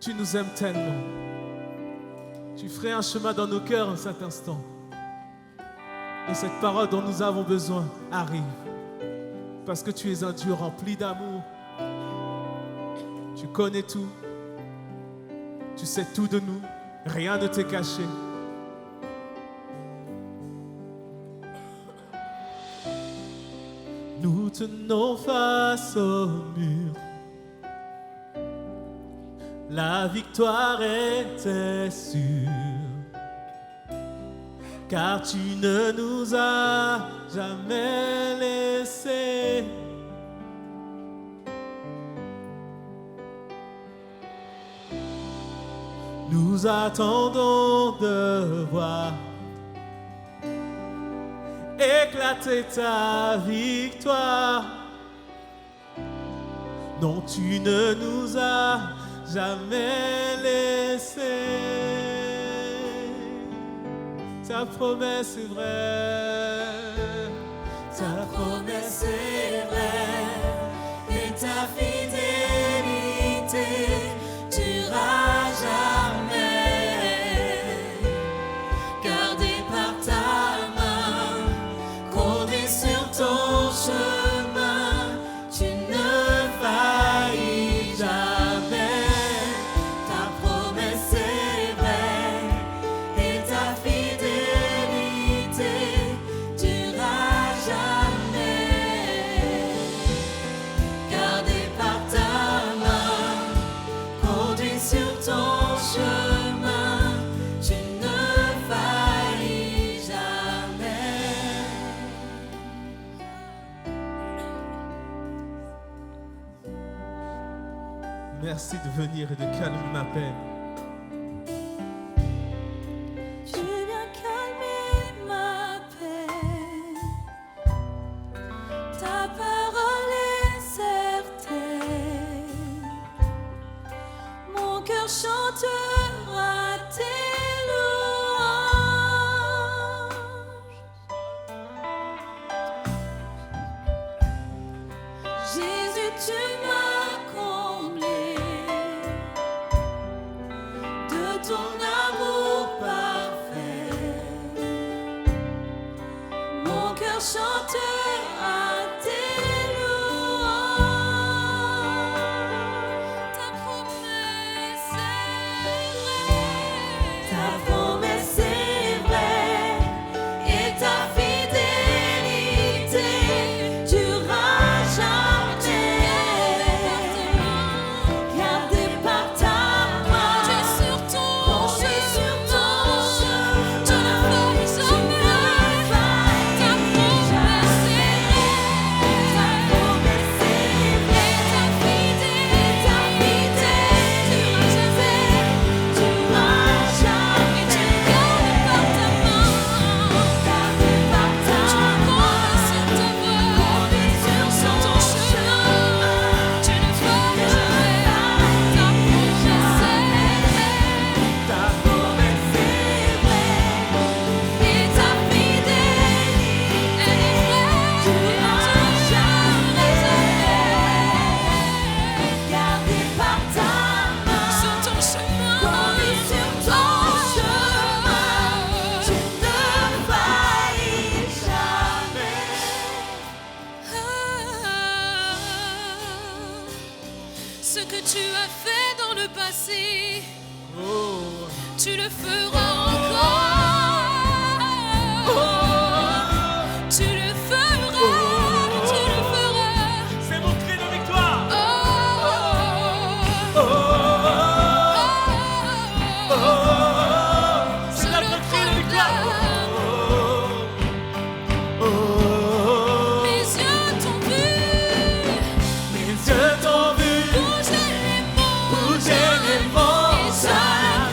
Tu nous aimes tellement. Tu ferais un chemin dans nos cœurs en cet instant. Et cette parole dont nous avons besoin arrive. Parce que tu es un Dieu rempli d'amour. Tu connais tout. Tu sais tout de nous. Rien ne t'est caché. Nous tenons face au mur. La victoire était sûre. Car tu ne nous as jamais laissés. Nous attendons de voir éclater ta victoire. Non, tu ne nous as jamais laissés. Ta promesse est vraie. Ta promesse est vraie. Et ta fidélité durera jamais. Gardé par ta main, conduit sur ton chemin, tu ne faillis jamais. Ta promesse est vraie et ta fidélité durera jamais. Gardé par ta main, conduit sur ton chemin, tu ne faillis jamais. Merci de venir et de calmer ma peine. Tu viens calmer ma peine. Ta parole est certaine. Mon cœur chantera tes louanges. Jésus, tu m'as comblé de ton amour parfait. Mon cœur chantera tes louanges. Ta promesse est vraie. Ta promesse est vraie. Et ta fidélité durera jamais. Gardé par ta main, tu es sur ton chemin, tu ne faillis jamais. Ta promesse est vraie. Ta promesse est vraie. Ta fidélité durera jamais. Et tu es gardé par ta main. Gardé par ta main, conduit sur ton chemin, tu ne faillis jamais. Ta promesse est vraie. Et ta fidélité, elle est vraie. Durera jamais. Gardé par ta main, sur ton chemin, conduit sur ton chemin, tu ne faillis jamais. Ce que tu as fait dans le passé, Oh, tu le feras encore. Tu le feras, tu le feras. c'est mon cri de victoire. Oh, C'est je notre le cri de victoire. proclame. Mes yeux t'ont vu, Mes yeux t'ont vu bouger les bouger les montagnes.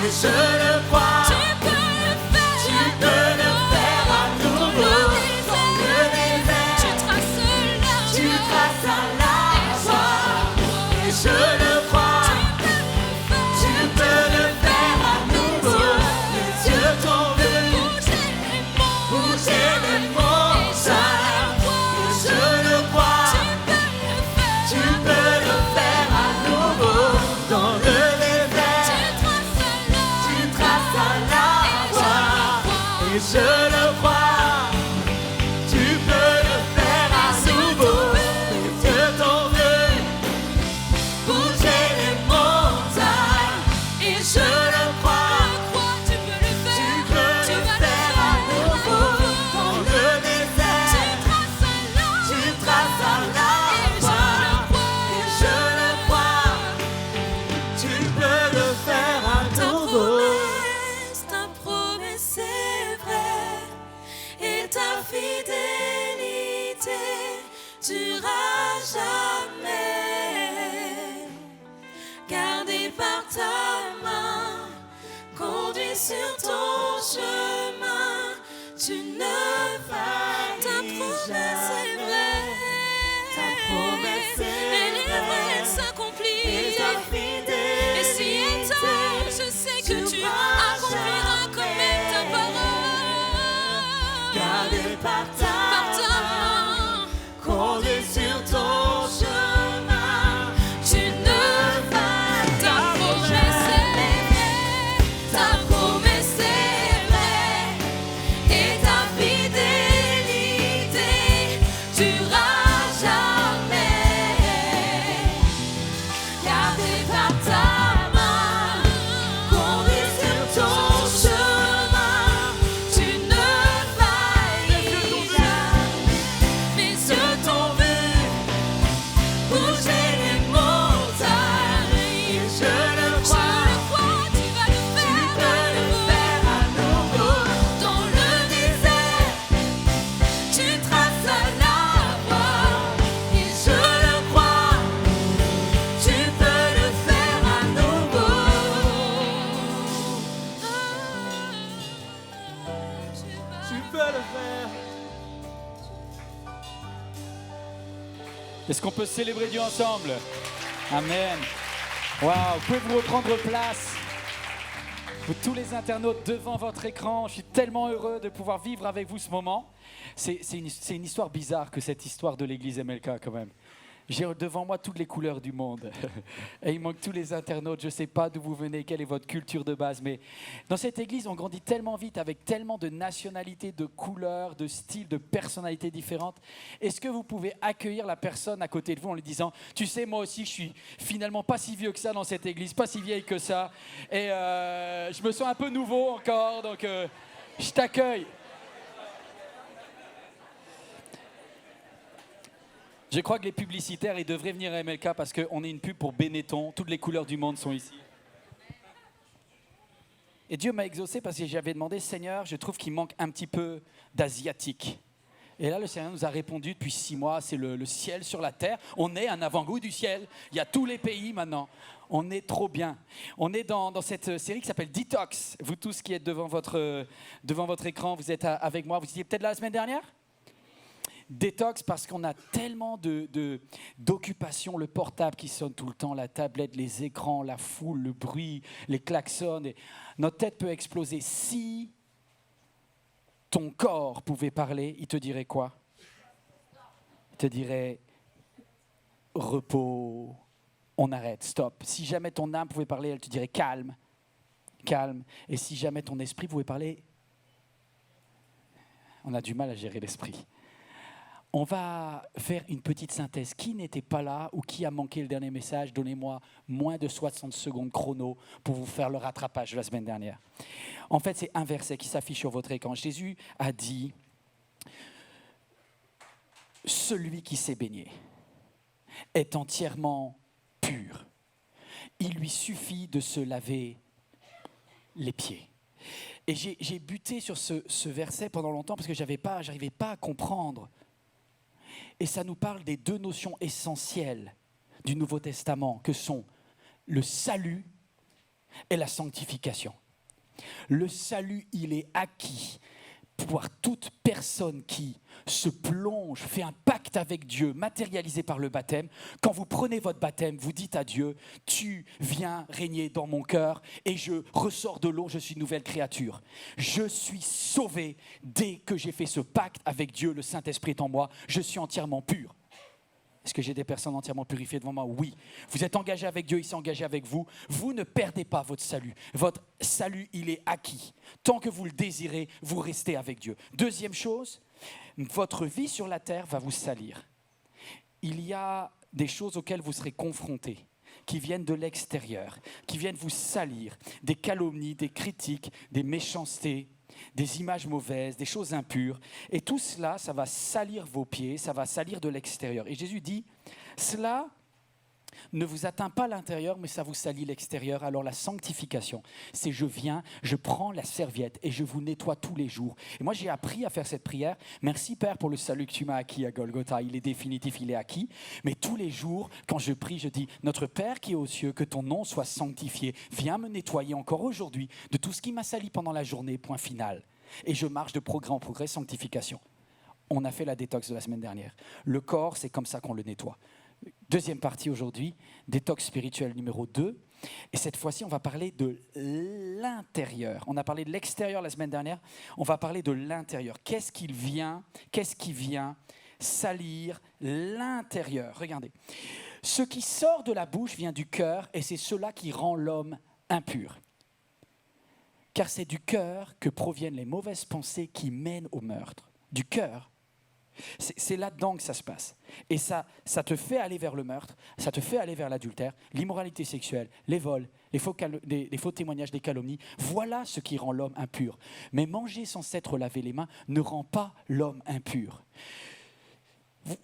Et je le crois. Tu peux le faire. Tu peux le faire à nouveau. Dans le désert, Tu traces la tu voie. traces à la voie. Et je le crois. Tu peux le faire à nouveau. Mes yeux t'ont vu bouger les montagnes. Et je le crois. Tu peux le faire à nouveau. Dans le désert, je le crois. Tu peux le faire à nouveau. Je t'en veux. Bouger les montagnes. Et Je le crois. tu peux le faire. Tu peux Tu le vas faire à nouveau. Dans le désert, tu traces à la voie. Et je le crois. Tu peux le faire à nouveau. Ta promesse est vraie et ta fidélité durera jamais. Gardé par ta main, conduit sur ton chemin, tu ne vas. Ta promesse est vraie. Ta promesse est Elle est vraie, vraie. elle s'accomplit. Et ta fidélité, Et si elle t'aime, je sais que tu accompliras comme est ta parole. gardé par ta Par ta main, main, conduit sur ton chemin, tu ne vas. Ta promesse est vraie. Ta promesse est vraie. Et ta fidélité durera jamais. Gardé par ta main, conduit sur ton chemin, tu ne failliras. Mes yeux t'ont vu bouger les montagnes. je le crois. Tu vas le faire à nouveau. Dans le désert, tu traces la voie. Et je le crois. Tu peux le faire à nouveau. Tu peux le faire. Est-ce qu'on peut célébrer Dieu ensemble? Amen. Waouh, vous pouvez vous reprendre place. Vous tous les internautes devant votre écran, je suis tellement heureux de pouvoir vivre avec vous ce moment. C'est une histoire bizarre que cette histoire de l'église MLK quand même. J'ai devant moi toutes les couleurs du monde. Et il manque tous les internautes. Je ne sais pas d'où vous venez, quelle est votre culture de base. Mais dans cette église, on grandit tellement vite avec tellement de nationalités, de couleurs, de styles, de personnalités différentes. Est-ce que vous pouvez accueillir la personne à côté de vous en lui disant « Tu sais, moi aussi, je suis finalement pas si vieux que ça dans cette église, pas si vieille que ça. Et je me sens un peu nouveau encore, donc je t'accueille. » Je crois que les publicitaires, ils devraient venir à MLK parce qu'on est une pub pour Benetton. Toutes les couleurs du monde sont ici. Et Dieu m'a exaucé parce que j'avais demandé, Seigneur, je trouve qu'il manque un petit peu d'asiatique. Et là, le Seigneur nous a répondu depuis 6 mois, c'est le ciel sur la terre. On est un avant-goût du ciel. Il y a tous les pays maintenant. On est trop bien. On est dans cette série qui s'appelle Detox. Vous tous qui êtes devant votre écran, vous êtes avec moi. Vous étiez peut-être là la semaine dernière ? Détox parce qu'on a tellement d'occupations, le portable qui sonne tout le temps, la tablette, les écrans, la foule, le bruit, les klaxons. Et notre tête peut exploser. Si ton corps pouvait parler, il te dirait quoi? Il te dirait repos, on arrête, stop. Si jamais ton âme pouvait parler, elle te dirait calme, calme. Et si jamais ton esprit pouvait parler, on a du mal à gérer l'esprit. On va faire une petite synthèse. Qui n'était pas là ou qui a manqué le dernier message? Donnez-moi moins de 60 secondes chrono pour vous faire le rattrapage de la semaine dernière. En fait, c'est un verset qui s'affiche sur votre écran. Jésus a dit « Celui qui s'est baigné est entièrement pur. Il lui suffit de se laver les pieds. » Et j'ai buté sur ce verset pendant longtemps parce que j'arrivais pas à comprendre. Et ça nous parle des 2 notions essentielles du Nouveau Testament, que sont le salut et la sanctification. Le salut, il est acquis par toute personne qui se plonge, fait un pacte avec Dieu, matérialisé par le baptême. Quand vous prenez votre baptême, vous dites à Dieu, tu viens régner dans mon cœur et je ressors de l'eau, je suis une nouvelle créature. Je suis sauvé dès que j'ai fait ce pacte avec Dieu, le Saint-Esprit est en moi, je suis entièrement pur. Est-ce que j'ai des personnes entièrement purifiées devant moi? Oui. Vous êtes engagés avec Dieu, il s'est engagé avec vous. Vous ne perdez pas votre salut. Votre salut, il est acquis. Tant que vous le désirez, vous restez avec Dieu. Deuxième chose, votre vie sur la terre va vous salir. Il y a des choses auxquelles vous serez confrontés, qui viennent de l'extérieur, qui viennent vous salir, des calomnies, des critiques, des méchancetés, des images mauvaises, des choses impures. Et tout cela, ça va salir vos pieds, ça va salir de l'extérieur. Et Jésus dit, cela ne vous atteint pas l'intérieur, mais ça vous salit l'extérieur. Alors la sanctification, c'est je viens, je prends la serviette et je vous nettoie tous les jours. Et moi, j'ai appris à faire cette prière. Merci Père pour le salut que tu m'as acquis à Golgotha. Il est définitif, il est acquis. Mais tous les jours, quand je prie, je dis, notre Père qui est aux cieux, que ton nom soit sanctifié. Viens me nettoyer encore aujourd'hui de tout ce qui m'a sali pendant la journée, point final. Et je marche de progrès en progrès, sanctification. On a fait la détox de la semaine dernière. Le corps, c'est comme ça qu'on le nettoie. Deuxième partie aujourd'hui, détox spirituel numéro 2. Et cette fois-ci, on va parler de l'intérieur. On a parlé de l'extérieur la semaine dernière, on va parler de l'intérieur. Qu'est-ce qui vient salir l'intérieur? Regardez. Ce qui sort de la bouche vient du cœur et c'est cela qui rend l'homme impur. Car c'est du cœur que proviennent les mauvaises pensées qui mènent au meurtre. Du cœur. C'est là-dedans que ça se passe. Et ça te fait aller vers le meurtre, ça te fait aller vers l'adultère, l'immoralité sexuelle, les vols, les faux témoignages, les calomnies. Voilà ce qui rend l'homme impur. Mais manger sans s'être lavé les mains ne rend pas l'homme impur.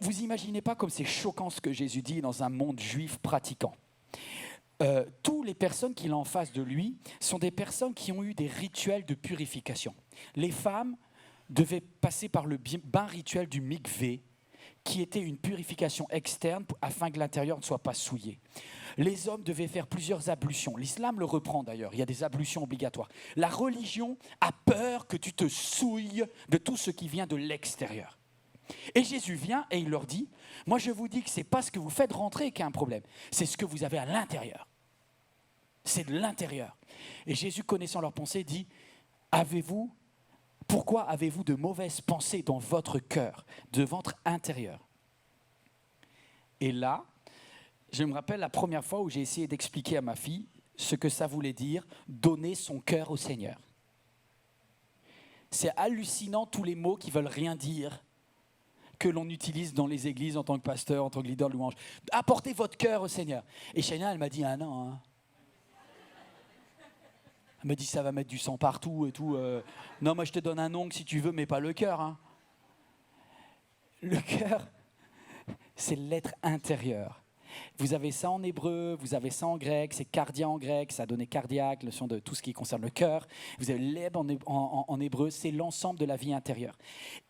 Vous imaginez pas comme c'est choquant ce que Jésus dit dans un monde juif pratiquant. Toutes les personnes qu'il a en face de lui sont des personnes qui ont eu des rituels de purification. Les femmes devaient passer par le bain rituel du mikvé, qui était une purification externe afin que l'intérieur ne soit pas souillé. Les hommes devaient faire plusieurs ablutions. L'islam le reprend d'ailleurs, il y a des ablutions obligatoires. La religion a peur que tu te souilles de tout ce qui vient de l'extérieur. Et Jésus vient et il leur dit, moi je vous dis que ce n'est pas ce que vous faites rentrer qui est un problème, c'est ce que vous avez à l'intérieur. C'est de l'intérieur. Et Jésus, connaissant leurs pensées, dit, pourquoi avez-vous de mauvaises pensées dans votre cœur, de votre intérieur? Et là, je me rappelle la première fois où j'ai essayé d'expliquer à ma fille ce que ça voulait dire donner son cœur au Seigneur. C'est hallucinant tous les mots qui veulent rien dire que l'on utilise dans les églises en tant que pasteur, en tant que leader de louange. Apportez votre cœur au Seigneur. Et Shania, elle m'a dit, ah non, hein. Elle me dit, ça va mettre du sang partout et tout. Non, moi, je te donne un ongle si tu veux, mais pas le cœur. Hein. Le cœur, c'est l'être intérieur. Vous avez ça en hébreu, vous avez ça en grec, c'est cardia en grec, ça a donné cardiaque, le son de tout ce qui concerne le cœur. Vous avez l'eb en hébreu, c'est l'ensemble de la vie intérieure.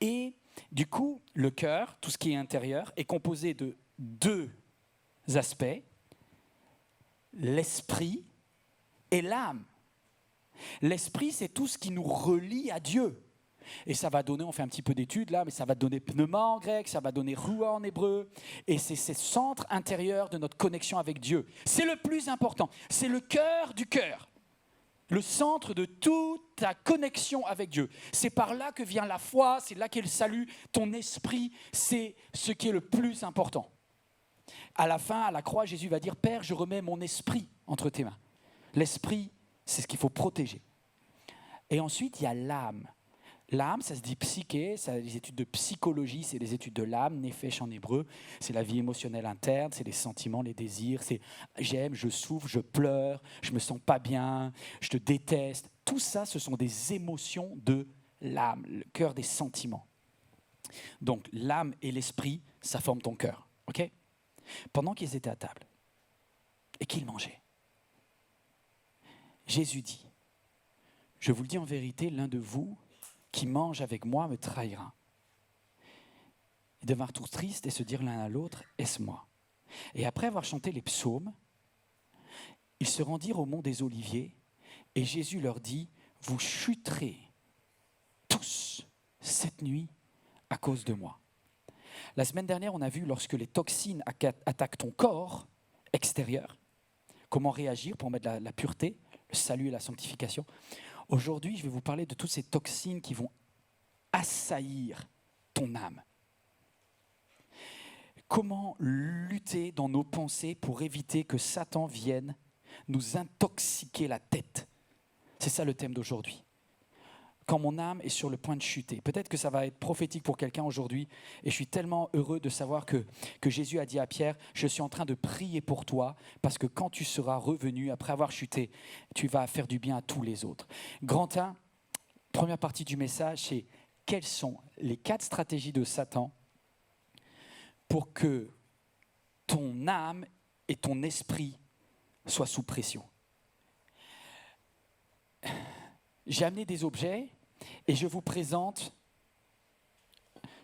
Et du coup, le cœur, tout ce qui est intérieur, est composé de deux aspects, l'esprit et l'âme. L'esprit, c'est tout ce qui nous relie à Dieu. Et ça va donner, on fait un petit peu d'études là, mais ça va donner pneuma en grec, ça va donner rua en hébreu. Et c'est ce centre intérieur de notre connexion avec Dieu. C'est le plus important. C'est le cœur du cœur. Le centre de toute ta connexion avec Dieu. C'est par là que vient la foi, c'est là qu'est le salut. Ton esprit, c'est ce qui est le plus important. À la fin, à la croix, Jésus va dire, Père, je remets mon esprit entre tes mains. L'esprit, c'est ce qu'il faut protéger. Et ensuite, il y a l'âme. L'âme, ça se dit psyché, ça, les études de psychologie, c'est les études de l'âme, nefesh en hébreu, c'est la vie émotionnelle interne, c'est les sentiments, les désirs, c'est j'aime, je souffre, je pleure, je me sens pas bien, je te déteste. Tout ça, ce sont des émotions de l'âme, le cœur des sentiments. Donc l'âme et l'esprit, ça forme ton cœur. Okay ? Pendant qu'ils étaient à table et qu'ils mangeaient, Jésus dit, je vous le dis en vérité, l'un de vous qui mange avec moi me trahira. Ils devinrent tous tristes et se dirent l'un à l'autre, est-ce moi? Et après avoir chanté les psaumes, ils se rendirent au mont des Oliviers et Jésus leur dit, vous chuterez tous cette nuit à cause de moi. La semaine dernière, on a vu lorsque les toxines attaquent ton corps extérieur, comment réagir pour mettre la pureté, le salut et la sanctification. Aujourd'hui, je vais vous parler de toutes ces toxines qui vont assaillir ton âme. Comment lutter dans nos pensées pour éviter que Satan vienne nous intoxiquer la tête? C'est ça le thème d'aujourd'hui. Quand mon âme est sur le point de chuter. Peut-être que ça va être prophétique pour quelqu'un aujourd'hui. Et je suis tellement heureux de savoir que Jésus a dit à Pierre, je suis en train de prier pour toi parce que quand tu seras revenu après avoir chuté, tu vas faire du bien à tous les autres. Grand 1, première partie du message, c'est quelles sont les 4 stratégies de Satan pour que ton âme et ton esprit soient sous pression. J'ai amené des objets et je vous présente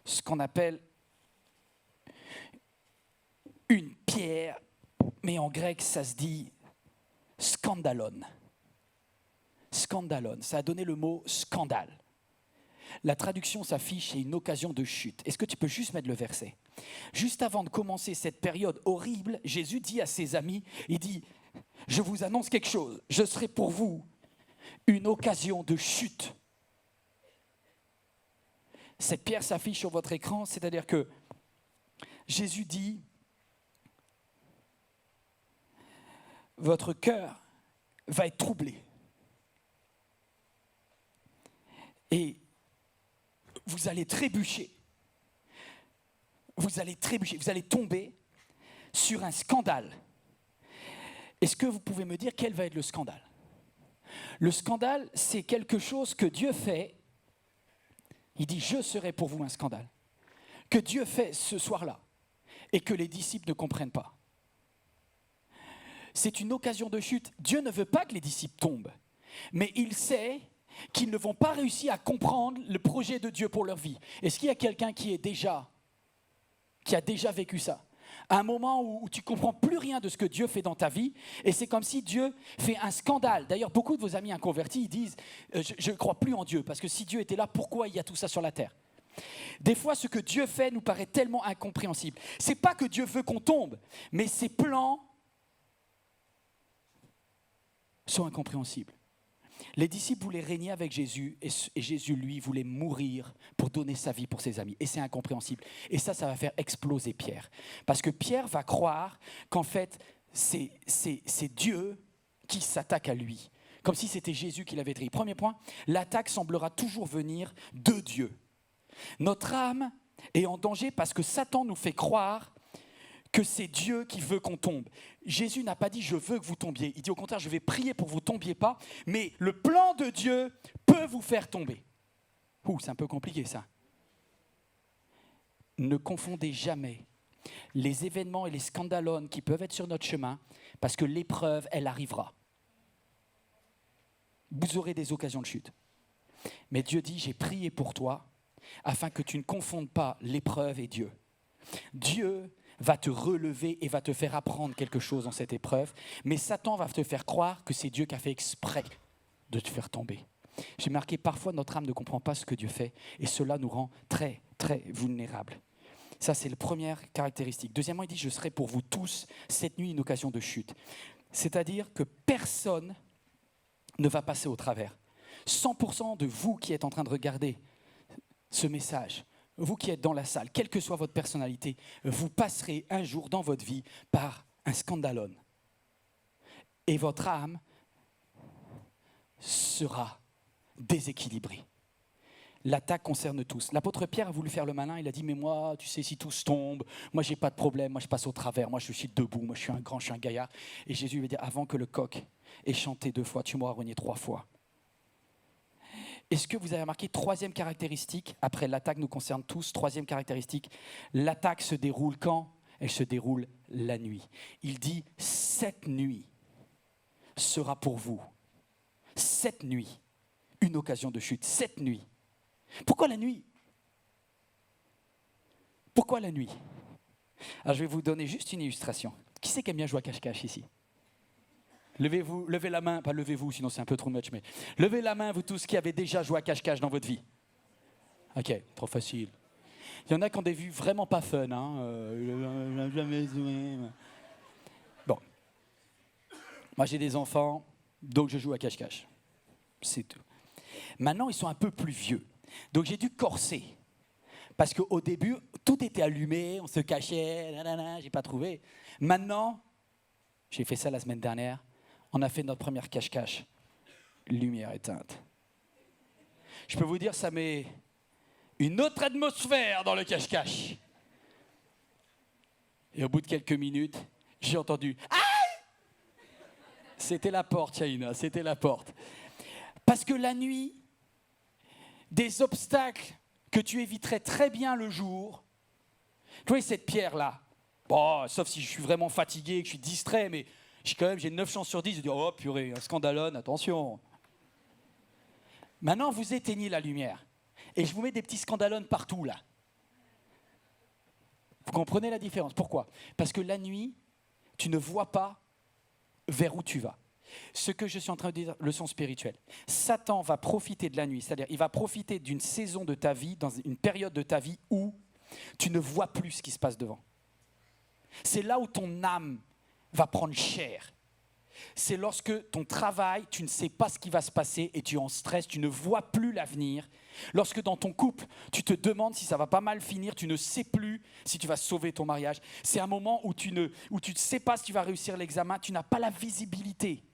ce qu'on appelle une pierre, mais en grec ça se dit scandalon. Scandalon, ça a donné le mot scandale. La traduction s'affiche, c'est une occasion de chute. Est-ce que tu peux juste mettre le verset? Juste avant de commencer cette période horrible, Jésus dit à ses amis, il dit, je vous annonce quelque chose, je serai pour vous une occasion de chute. Cette pierre s'affiche sur votre écran, c'est-à-dire que Jésus dit, votre cœur va être troublé. Et vous allez trébucher. Vous allez trébucher, vous allez tomber sur un scandale. Est-ce que vous pouvez me dire quel va être le scandale? Le scandale, c'est quelque chose que Dieu fait. Il dit, je serai pour vous un scandale. Que Dieu fait ce soir-là et que les disciples ne comprennent pas. C'est une occasion de chute. Dieu ne veut pas que les disciples tombent, mais il sait qu'ils ne vont pas réussir à comprendre le projet de Dieu pour leur vie. Est-ce qu'il y a quelqu'un qui a déjà vécu ça? À un moment où tu ne comprends plus rien de ce que Dieu fait dans ta vie, et c'est comme si Dieu fait un scandale. D'ailleurs, beaucoup de vos amis inconvertis, ils disent je ne crois plus en Dieu, parce que si Dieu était là, pourquoi il y a tout ça sur la terre? Des fois, ce que Dieu fait nous paraît tellement incompréhensible. Ce n'est pas que Dieu veut qu'on tombe, mais ses plans sont incompréhensibles. Les disciples voulaient régner avec Jésus et Jésus, lui, voulait mourir pour donner sa vie pour ses amis. Et c'est incompréhensible. Et ça va faire exploser Pierre. Parce que Pierre va croire qu'en fait, c'est Dieu qui s'attaque à lui. Comme si c'était Jésus qui l'avait trahi. Premier point, l'attaque semblera toujours venir de Dieu. Notre âme est en danger parce que Satan nous fait croire que c'est Dieu qui veut qu'on tombe. Jésus n'a pas dit « je veux que vous tombiez ». Il dit au contraire « je vais prier pour que vous ne tombiez pas », mais le plan de Dieu peut vous faire tomber. C'est un peu compliqué ça. Ne confondez jamais les événements et les scandalones qui peuvent être sur notre chemin, parce que l'épreuve, elle arrivera. Vous aurez des occasions de chute. Mais Dieu dit « j'ai prié pour toi » afin que tu ne confondes pas l'épreuve et Dieu. Dieu va te relever et va te faire apprendre quelque chose dans cette épreuve, mais Satan va te faire croire que c'est Dieu qui a fait exprès de te faire tomber. J'ai marqué, parfois notre âme ne comprend pas ce que Dieu fait, et cela nous rend très, très vulnérables. Ça, c'est la première caractéristique. Deuxièmement, il dit, je serai pour vous tous cette nuit une occasion de chute. C'est-à-dire que personne ne va passer au travers. 100% de vous qui êtes en train de regarder ce message, vous qui êtes dans la salle, quelle que soit votre personnalité, vous passerez un jour dans votre vie par un scandalon. Et votre âme sera déséquilibrée. L'attaque concerne tous. L'apôtre Pierre a voulu faire le malin, il a dit « mais moi, tu sais, si tous tombent, moi, j'ai pas de problème, moi, je passe au travers, moi, je suis debout, moi, je suis un grand, je suis un gaillard. » Et Jésus lui a dit « avant que le coq ait chanté 2 fois, tu m'auras renié 3 fois. » Est-ce que vous avez remarqué, troisième caractéristique, après l'attaque nous concerne tous, troisième caractéristique, l'attaque se déroule quand? Elle se déroule la nuit. Il dit, cette nuit sera pour vous, cette nuit, une occasion de chute, cette nuit. Pourquoi la nuit? Pourquoi la nuit? Alors je vais vous donner juste une illustration. Qui c'est qui aime bien jouer à cache-cache ici? Levez la main, pas levez-vous, sinon c'est un peu trop much, mais levez la main, vous tous qui avez déjà joué à cache-cache dans votre vie. Ok, trop facile. Il y en a qui ont des vues vraiment pas fun. Jamais joué. Bon. Moi j'ai des enfants, donc je joue à cache-cache. C'est tout. Maintenant ils sont un peu plus vieux, donc j'ai dû corser. Parce qu'au début, tout était allumé, on se cachait, nanana, j'ai pas trouvé. Maintenant, j'ai fait ça la semaine dernière, on a fait notre première cache-cache. Lumière éteinte. Je peux vous dire, ça met une autre atmosphère dans le cache-cache. Et au bout de quelques minutes, j'ai entendu « Aïe !» C'était la porte, Shaina, c'était la porte. Parce que la nuit, des obstacles que tu éviterais très bien le jour, tu vois cette pierre-là, bon, sauf si je suis vraiment fatigué, que je suis distrait, mais j'ai 9 chances sur 10 de dire « Oh purée, un scandalone, attention !» Maintenant, vous éteignez la lumière. Et je vous mets des petits scandalones partout, là. Vous comprenez la différence? Pourquoi? Parce que la nuit, tu ne vois pas vers où tu vas. Ce que je suis en train de dire, leçon spirituelle. Satan va profiter de la nuit, c'est-à-dire il va profiter d'une saison de ta vie, dans une période de ta vie où tu ne vois plus ce qui se passe devant. C'est là où ton âme va prendre cher. C'est lorsque ton travail, tu ne sais pas ce qui va se passer et tu es en stress, tu ne vois plus l'avenir. Lorsque dans ton couple, tu te demandes si ça va pas mal finir, tu ne sais plus si tu vas sauver ton mariage. C'est un moment où tu ne sais pas si tu vas réussir l'examen, tu n'as pas la visibilité.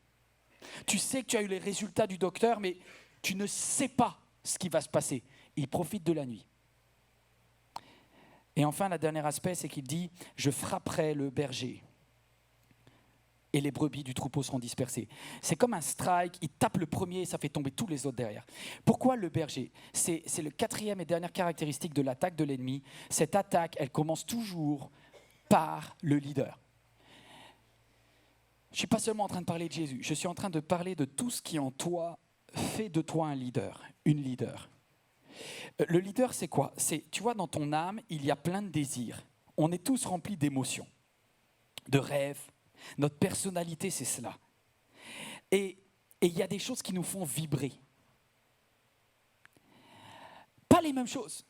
Tu sais que tu as eu les résultats du docteur, mais tu ne sais pas ce qui va se passer. Il profite de la nuit. Et enfin, le dernier aspect, c'est qu'il dit « Je frapperai le berger ». Et les brebis du troupeau seront dispersées. C'est comme un strike, il tape le premier et ça fait tomber tous les autres derrière. Pourquoi le berger? C'est le quatrième et dernière caractéristique de l'attaque de l'ennemi. Cette attaque, elle commence toujours par le leader. Je ne suis pas seulement en train de parler de Jésus, je suis en train de parler de tout ce qui en toi fait de toi un leader, une leader. Le leader, c'est quoi? Tu vois, dans ton âme, il y a plein de désirs. On est tous remplis d'émotions, de rêves. Notre personnalité, c'est cela. Et il y a des choses qui nous font vibrer. Pas les mêmes choses.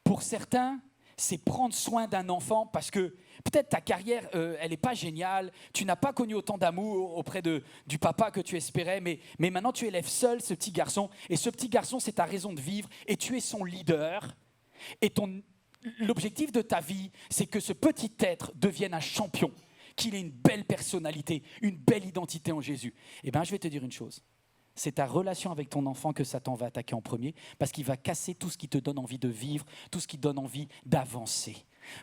Pour certains, c'est prendre soin d'un enfant parce que peut-être ta carrière, elle n'est pas géniale, tu n'as pas connu autant d'amour auprès du papa que tu espérais, mais maintenant tu élèves seul ce petit garçon, et ce petit garçon, c'est ta raison de vivre, et tu es son leader, et l'objectif de ta vie, c'est que ce petit être devienne un champion, qu'il ait une belle personnalité, une belle identité en Jésus. Eh bien, je vais te dire une chose. C'est ta relation avec ton enfant que Satan va attaquer en premier, parce qu'il va casser tout ce qui te donne envie de vivre, tout ce qui donne envie d'avancer.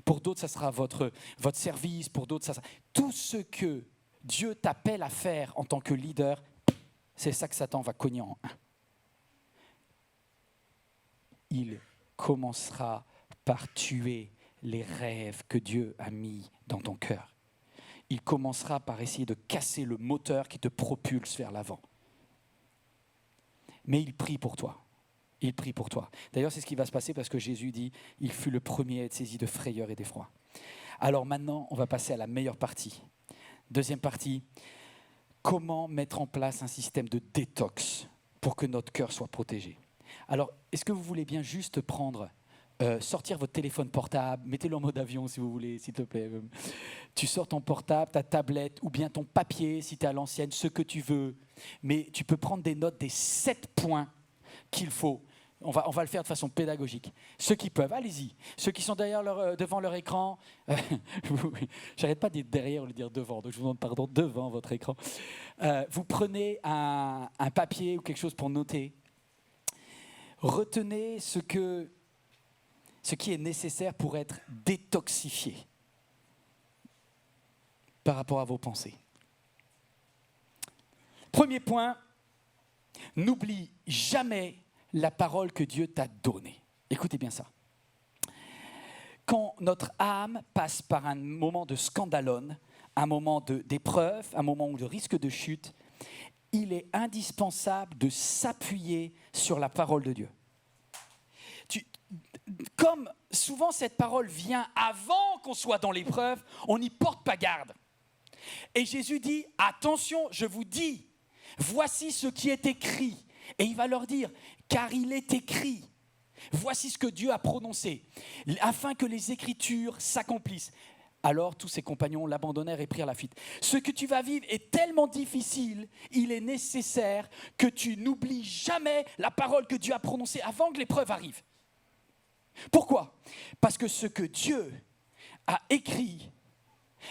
Pour d'autres, ça sera votre service, pour d'autres, ça sera... Tout ce que Dieu t'appelle à faire en tant que leader, c'est ça que Satan va cogner en un. Il commencera par tuer les rêves que Dieu a mis dans ton cœur. Il commencera par essayer de casser le moteur qui te propulse vers l'avant. Mais il prie pour toi. Il prie pour toi. D'ailleurs, c'est ce qui va se passer parce que Jésus dit « Il fut le premier à être saisi de frayeur et d'effroi ». Alors maintenant, on va passer à la meilleure partie. Deuxième partie, comment mettre en place un système de détox pour que notre cœur soit protégé. Alors, est-ce que vous voulez bien juste prendre... sortir votre téléphone portable, mettez-le en mode avion si vous voulez, s'il te plaît. Tu sors ton portable, ta tablette ou bien ton papier si tu es à l'ancienne, ce que tu veux. Mais tu peux prendre des notes des 7 points qu'il faut. On va le faire de façon pédagogique. Ceux qui peuvent, allez-y. Ceux qui sont devant leur écran, j'arrête pas d'être derrière ou de dire devant, donc je vous demande pardon, devant votre écran. Vous prenez un papier ou quelque chose pour noter. Retenez ce qui est nécessaire pour être détoxifié par rapport à vos pensées. Premier point, n'oublie jamais la parole que Dieu t'a donnée. Écoutez bien ça. Quand notre âme passe par un moment de scandalone, un moment d'épreuve, un moment de risque de chute, il est indispensable de s'appuyer sur la parole de Dieu. Comme souvent cette parole vient avant qu'on soit dans l'épreuve, on n'y porte pas garde. Et Jésus dit, attention, je vous dis, voici ce qui est écrit. Et il va leur dire, car il est écrit, voici ce que Dieu a prononcé, afin que les Écritures s'accomplissent. Alors tous ses compagnons l'abandonnèrent et prirent la fuite. Ce que tu vas vivre est tellement difficile, il est nécessaire que tu n'oublies jamais la parole que Dieu a prononcée avant que l'épreuve arrive. Pourquoi? Parce que ce que Dieu a écrit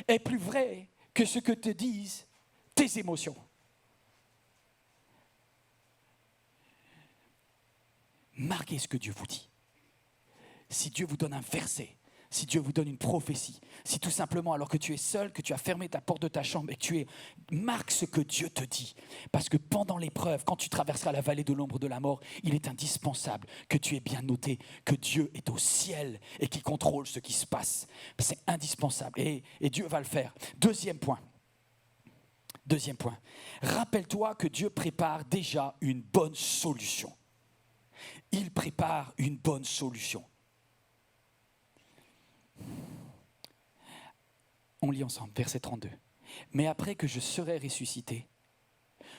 est plus vrai que ce que te disent tes émotions. Marquez ce que Dieu vous dit. Si Dieu vous donne un verset, si Dieu vous donne une prophétie, si tout simplement alors que tu es seul, que tu as fermé ta porte de ta chambre et que marque ce que Dieu te dit. Parce que pendant l'épreuve, quand tu traverseras la vallée de l'ombre de la mort, il est indispensable que tu aies bien noté que Dieu est au ciel et qu'il contrôle ce qui se passe. C'est indispensable et Dieu va le faire. Deuxième point. Rappelle-toi que Dieu prépare déjà une bonne solution. Il prépare une bonne solution. On lit ensemble, verset 32. Mais après que je serai ressuscité,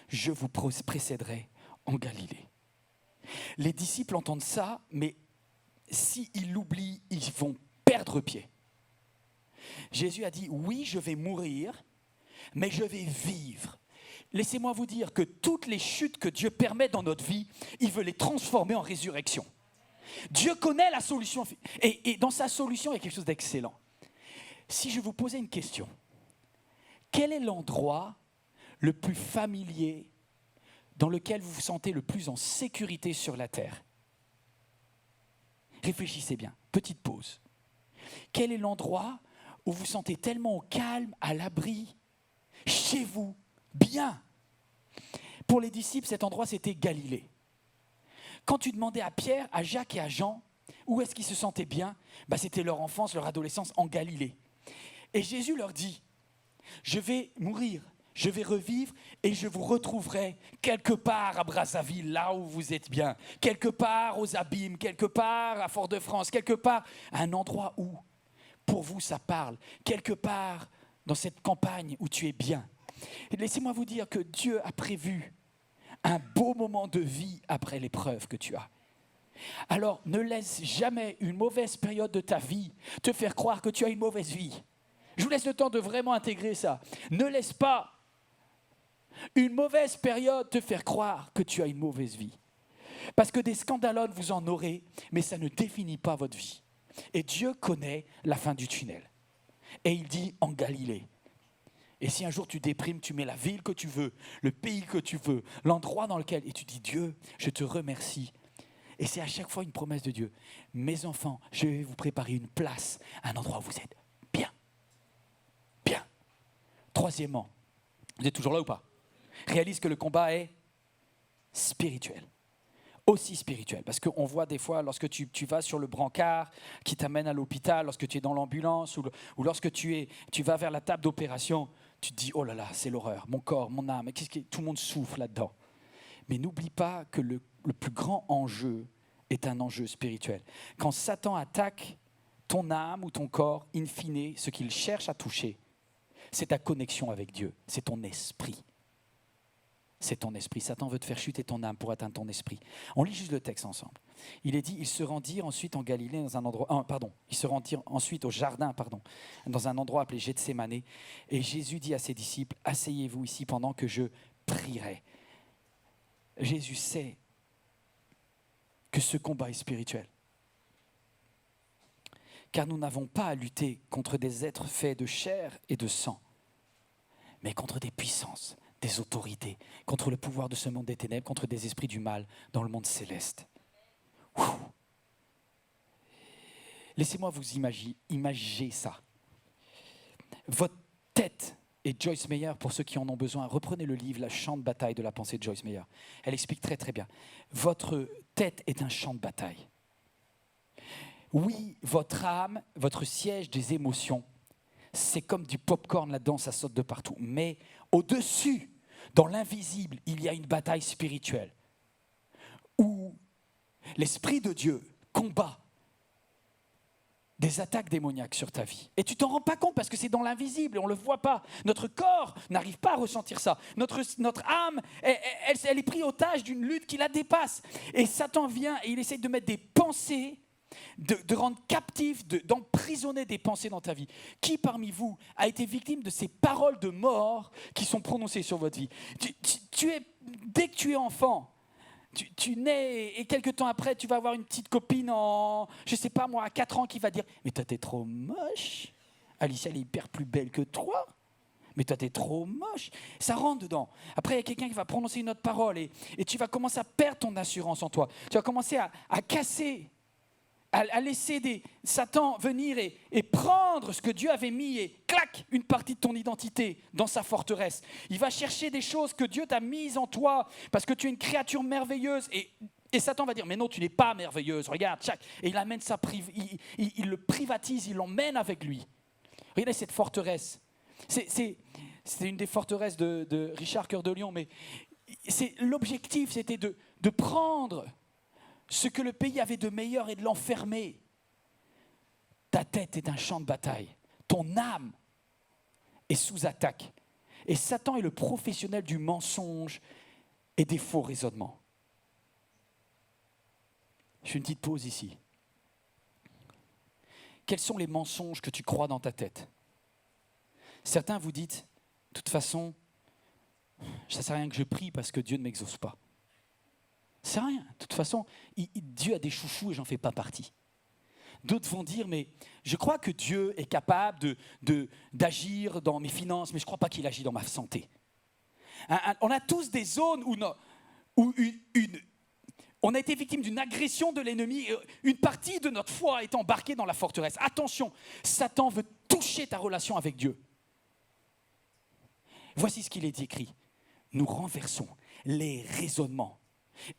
je vous précéderai en Galilée. Les disciples entendent ça, mais s'ils l'oublient, ils vont perdre pied. Jésus a dit, oui, je vais mourir, mais je vais vivre. Laissez-moi vous dire que toutes les chutes que Dieu permet dans notre vie, il veut les transformer en résurrection. Dieu connaît la solution. Et dans sa solution, il y a quelque chose d'excellent. Si je vous posais une question, quel est l'endroit le plus familier dans lequel vous vous sentez le plus en sécurité sur la terre? Réfléchissez bien, petite pause. Quel est l'endroit où vous vous sentez tellement au calme, à l'abri, chez vous, bien? Pour les disciples, cet endroit, c'était Galilée. Quand tu demandais à Pierre, à Jacques et à Jean, où est-ce qu'ils se sentaient bien, c'était leur enfance, leur adolescence en Galilée. Et Jésus leur dit, je vais mourir, je vais revivre et je vous retrouverai quelque part à Brazzaville, là où vous êtes bien, quelque part aux Abîmes, quelque part à Fort-de-France, quelque part à un endroit où, pour vous, ça parle, quelque part dans cette campagne où tu es bien. Et laissez-moi vous dire que Dieu a prévu un beau moment de vie après l'épreuve que tu as. Alors, ne laisse jamais une mauvaise période de ta vie te faire croire que tu as une mauvaise vie. Je vous laisse le temps de vraiment intégrer ça. Ne laisse pas une mauvaise période te faire croire que tu as une mauvaise vie. Parce que des scandalones, vous en aurez, mais ça ne définit pas votre vie. Et Dieu connaît la fin du tunnel. Et il dit en Galilée. Et si un jour tu déprimes, tu mets la ville que tu veux, le pays que tu veux, l'endroit dans lequel, et tu dis Dieu, je te remercie. Et c'est à chaque fois une promesse de Dieu. Mes enfants, je vais vous préparer une place, un endroit où vous êtes bien. Bien. Troisièmement, vous êtes toujours là ou pas? Réalise que le combat est spirituel. Aussi spirituel. Parce qu'on voit des fois, lorsque tu vas sur le brancard qui t'amène à l'hôpital, lorsque tu es dans l'ambulance ou lorsque tu vas vers la table d'opération, tu te dis, oh là là, c'est l'horreur, mon corps, mon âme, tout le monde souffre là-dedans. Mais n'oublie pas que le plus grand enjeu est un enjeu spirituel. Quand Satan attaque ton âme ou ton corps, in fine, ce qu'il cherche à toucher, c'est ta connexion avec Dieu, c'est ton esprit. C'est ton esprit. Satan veut te faire chuter ton âme pour atteindre ton esprit. On lit juste le texte ensemble. Il est dit, ils se rendirent ensuite en Galilée dans un endroit, ils se rendirent ensuite au jardin, dans un endroit appelé Gethsémanée. Et Jésus dit à ses disciples, asseyez-vous ici pendant que je prierai. Jésus sait que ce combat est spirituel. Car nous n'avons pas à lutter contre des êtres faits de chair et de sang, mais contre des puissances, des autorités, contre le pouvoir de ce monde des ténèbres, contre des esprits du mal dans le monde céleste. Ouh. Laissez-moi vous imaginer ça. Votre tête, et Joyce Meyer, pour ceux qui en ont besoin, reprenez le livre « La champ de bataille de la pensée » de Joyce Meyer. Elle explique très très bien. Votre tête est un champ de bataille. Oui, votre âme, votre siège des émotions, c'est comme du popcorn là-dedans, ça saute de partout. Mais au-dessus, dans l'invisible, il y a une bataille spirituelle où l'Esprit de Dieu combat des attaques démoniaques sur ta vie. Et tu t'en rends pas compte parce que c'est dans l'invisible et on ne le voit pas. Notre corps n'arrive pas à ressentir ça. Notre âme, elle est prise otage d'une lutte qui la dépasse. Et Satan vient et il essaie de mettre des pensées, de rendre captif, d'emprisonner des pensées dans ta vie. Qui parmi vous a été victime de ces paroles de mort qui sont prononcées sur votre vie? Dès que tu es enfant, tu nais et quelques temps après, tu vas avoir une petite copine je sais pas moi, à 4 ans qui va dire « Mais toi, t'es trop moche. Alicia, elle est hyper plus belle que toi. Mais toi, t'es trop moche. » Ça rentre dedans. Après, il y a quelqu'un qui va prononcer une autre parole et tu vas commencer à perdre ton assurance en toi. Tu vas commencer à casser, à laisser Satan venir et prendre ce que Dieu avait mis et clac, une partie de ton identité dans sa forteresse. Il va chercher des choses que Dieu t'a mises en toi parce que tu es une créature merveilleuse et Satan va dire « Mais non, tu n'es pas merveilleuse. Regarde, et il amène il le privatise, il l'emmène avec lui. Regardez cette forteresse. C'est une des forteresses de Richard Cœur de Lion, mais l'objectif, c'était de prendre ce que le pays avait de meilleur et de l'enfermer. Ta tête est un champ de bataille. Ton âme est sous attaque. Et Satan est le professionnel du mensonge et des faux raisonnements. Je fais une petite pause ici. Quels sont les mensonges que tu crois dans ta tête ? Certains vous dites, de toute façon, ça ne sert à rien que je prie parce que Dieu ne m'exauce pas. Ça ne sert à rien. De toute façon, Dieu a des chouchous et j'en fais pas partie. D'autres vont dire, mais je crois que Dieu est capable d'agir dans mes finances, mais je ne crois pas qu'il agit dans ma santé. On a tous des zones où on a été victime d'une agression de l'ennemi. Une partie de notre foi est embarquée dans la forteresse. Attention, Satan veut toucher ta relation avec Dieu. Voici ce qu'il est écrit. Nous renversons les raisonnements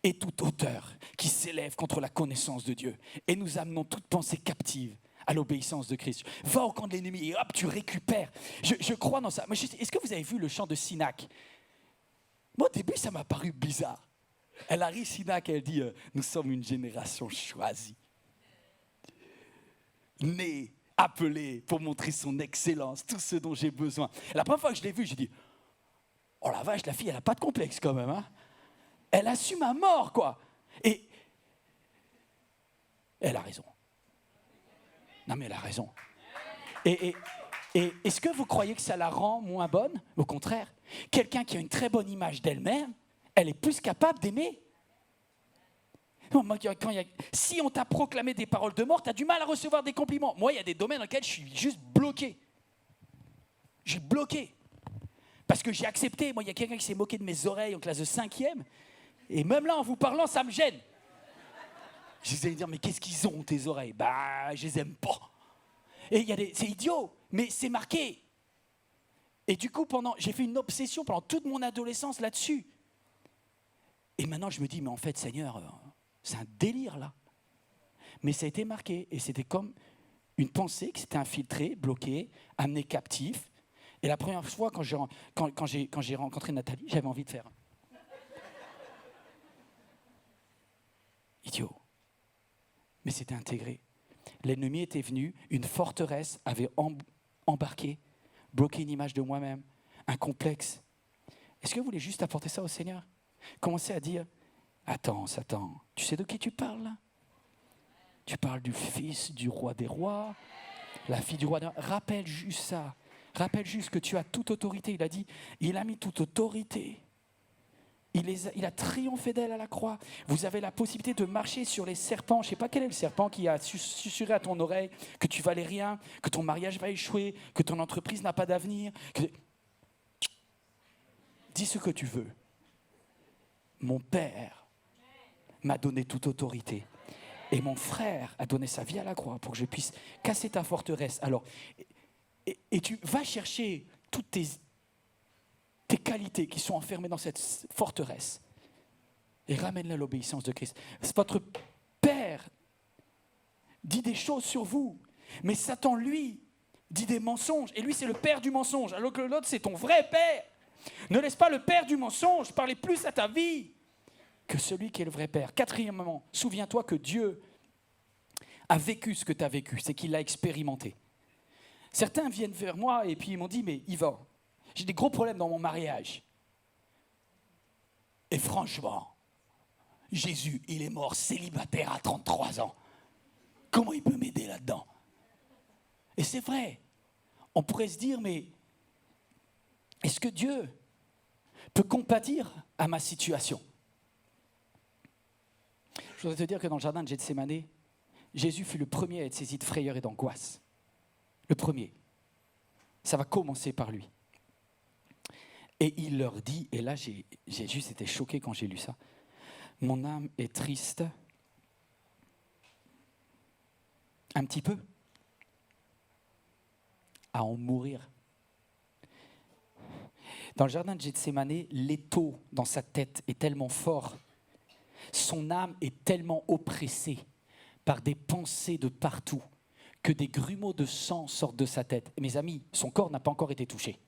et toute hauteur qui s'élève contre la connaissance de Dieu. Et nous amenons toute pensée captive à l'obéissance de Christ. Va au camp de l'ennemi et hop, tu récupères. Je crois dans ça. Mais est-ce que vous avez vu le chant de Sinac ? Moi, au début, ça m'a paru bizarre. Elle arrive, Sinac, elle dit nous sommes une génération choisie, née, appelée pour montrer son excellence, tout ce dont j'ai besoin. Et la première fois que je l'ai vue, j'ai dit oh la vache, la fille, elle n'a pas de complexe quand même. Hein, elle assume à mort, quoi. Et elle a raison. Non, mais elle a raison. Et est-ce que vous croyez que ça la rend moins bonne ? Au contraire, quelqu'un qui a une très bonne image d'elle-même, elle est plus capable d'aimer. Si on t'a proclamé des paroles de mort, tu as du mal à recevoir des compliments. Moi, il y a des domaines dans lesquels je suis juste bloqué. Je suis bloqué. Parce que j'ai accepté. Moi, il y a quelqu'un qui s'est moqué de mes oreilles en classe de 5e. Et même là, en vous parlant, ça me gêne. Je vais dire, mais qu'est-ce qu'ils ont, tes oreilles ? Bah, je les aime pas. Et c'est idiot, mais c'est marqué. Et du coup, j'ai fait une obsession pendant toute mon adolescence là-dessus. Et maintenant, je me dis, mais en fait, Seigneur, c'est un délire, là. Mais ça a été marqué, et c'était comme une pensée qui s'était infiltrée, bloquée, amenée captif. Et la première fois, quand j'ai rencontré Nathalie, j'avais envie de faire idiot. Mais c'était intégré. L'ennemi était venu, une forteresse avait embarqué, bloqué une image de moi-même, un complexe. Est-ce que vous voulez juste apporter ça au Seigneur ? Commencez à dire, attends, Satan, tu sais de qui tu parles là ? Tu parles du fils du roi des rois, la fille du roi des rois. Rappelle juste ça. Rappelle juste que tu as toute autorité. Il a dit, il a mis toute autorité. Il a triomphé d'elle à la croix. Vous avez la possibilité de marcher sur les serpents. Je ne sais pas quel est le serpent qui a susurré à ton oreille que tu valais rien, que ton mariage va échouer, que ton entreprise n'a pas d'avenir. Dis ce que tu veux. Mon père m'a donné toute autorité. Et mon frère a donné sa vie à la croix pour que je puisse casser ta forteresse. Alors, et tu vas chercher toutes tes qualités qui sont enfermées dans cette forteresse et ramène-les à l'obéissance de Christ. Votre père dit des choses sur vous, mais Satan, lui, dit des mensonges. Et lui, c'est le père du mensonge, alors que l'autre, c'est ton vrai père. Ne laisse pas le père du mensonge parler plus à ta vie que celui qui est le vrai père. Quatrièmement, souviens-toi que Dieu a vécu ce que tu as vécu, c'est qu'il l'a expérimenté. Certains viennent vers moi et puis ils m'ont dit, mais Yvan, j'ai des gros problèmes dans mon mariage. Et franchement, Jésus, il est mort célibataire à 33 ans. Comment il peut m'aider là-dedans ? Et c'est vrai. On pourrait se dire, mais est-ce que Dieu peut compatir à ma situation ? voudrais te dire que dans le jardin de Gethsémane, Jésus fut le premier à être saisi de frayeur et d'angoisse. Le premier. Ça va commencer par lui. Et il leur dit, et là j'ai juste été choqué quand j'ai lu ça, « Mon âme est triste un petit peu à en mourir. » Dans le jardin de Gethsémane, l'étau dans sa tête est tellement fort, son âme est tellement oppressée par des pensées de partout que des grumeaux de sang sortent de sa tête. Et mes amis, son corps n'a pas encore été touché.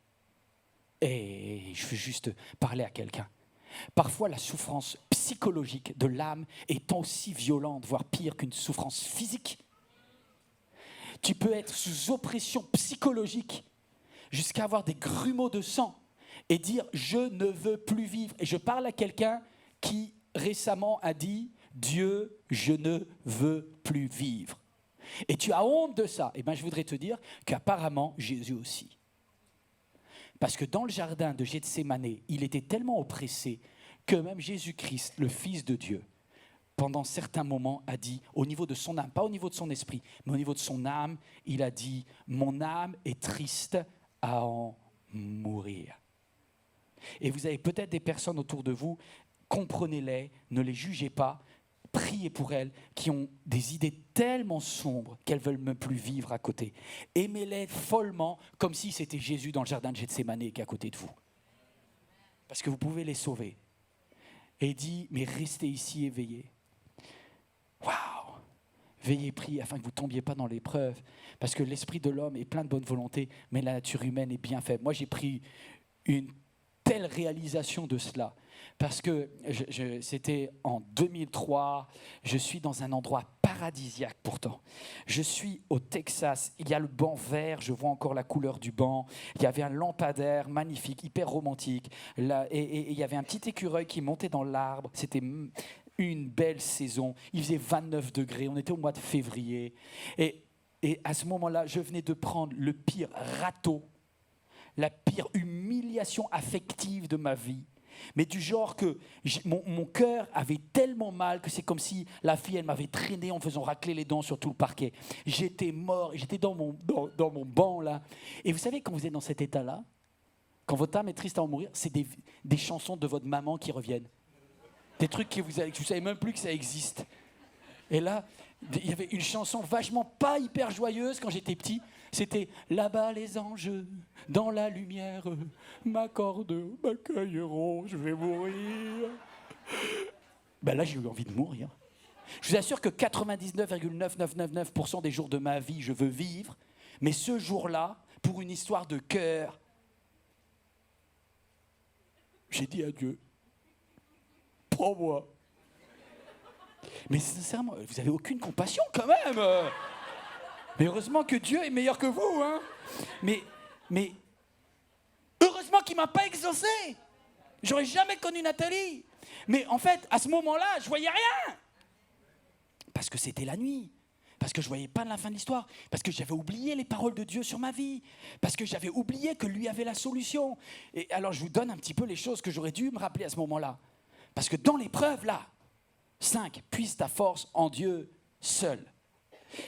Et je veux juste parler à quelqu'un. Parfois, la souffrance psychologique de l'âme est aussi violente, voire pire qu'une souffrance physique. Tu peux être sous oppression psychologique jusqu'à avoir des grumeaux de sang et dire « je ne veux plus vivre ». Et je parle à quelqu'un qui récemment a dit « Dieu, je ne veux plus vivre ». Et tu as honte de ça. Eh bien, je voudrais te dire qu'apparemment, Jésus aussi. Parce que dans le jardin de Gethsémane, il était tellement oppressé que même Jésus-Christ, le Fils de Dieu, pendant certains moments, a dit, au niveau de son âme, pas au niveau de son esprit, mais au niveau de son âme, il a dit « Mon âme est triste à en mourir ». Et vous avez peut-être des personnes autour de vous, comprenez-les, ne les jugez pas, priez pour elles, qui ont des idées tellement sombres qu'elles ne veulent même plus vivre à côté. Aimez-les follement, comme si c'était Jésus dans le jardin de Gethsémane qui est à côté de vous. Parce que vous pouvez les sauver. Et il dit, mais restez ici et veillez. Waouh! Veillez, priez, afin que vous ne tombiez pas dans l'épreuve. Parce que l'esprit de l'homme est plein de bonne volonté, mais la nature humaine est bien faible. Moi, j'ai pris une telle réalisation de cela. Parce que c'était en 2003, je suis dans un endroit paradisiaque pourtant. Je suis au Texas, il y a le banc vert, je vois encore la couleur du banc. Il y avait un lampadaire magnifique, hyper romantique. Là, et il y avait un petit écureuil qui montait dans l'arbre. C'était une belle saison. Il faisait 29 degrés, on était au mois de février. Et à ce moment-là, je venais de prendre le pire râteau, la pire humiliation affective de ma vie. Mais du genre que mon cœur avait tellement mal que c'est comme si la fille, elle m'avait traîné en me faisant racler les dents sur tout le parquet. J'étais mort, j'étais dans mon banc là. Et vous savez, quand vous êtes dans cet état-là, quand votre âme est triste à en mourir, c'est des chansons de votre maman qui reviennent. Des trucs que vous ne savez même plus que ça existe. Et là, il y avait une chanson vachement pas hyper joyeuse quand j'étais petit. C'était « Là-bas les anges, dans la lumière, m'accueilleront, je vais mourir. » Ben là, j'ai eu envie de mourir. Je vous assure que 99,9999% des jours de ma vie, je veux vivre. Mais ce jour-là, pour une histoire de cœur, j'ai dit à Dieu, prends-moi. Mais sincèrement, vous n'avez aucune compassion quand même. Mais heureusement que Dieu est meilleur que vous. Hein. Mais heureusement qu'il ne m'a pas exaucé. J'aurais jamais connu Nathalie. Mais en fait, à ce moment-là, je ne voyais rien. Parce que c'était la nuit. Parce que je ne voyais pas la fin de l'histoire. Parce que j'avais oublié les paroles de Dieu sur ma vie. Parce que j'avais oublié que lui avait la solution. Et alors, je vous donne un petit peu les choses que j'aurais dû me rappeler à ce moment-là. Parce que dans l'épreuve, là, 5, puise ta force en Dieu seul.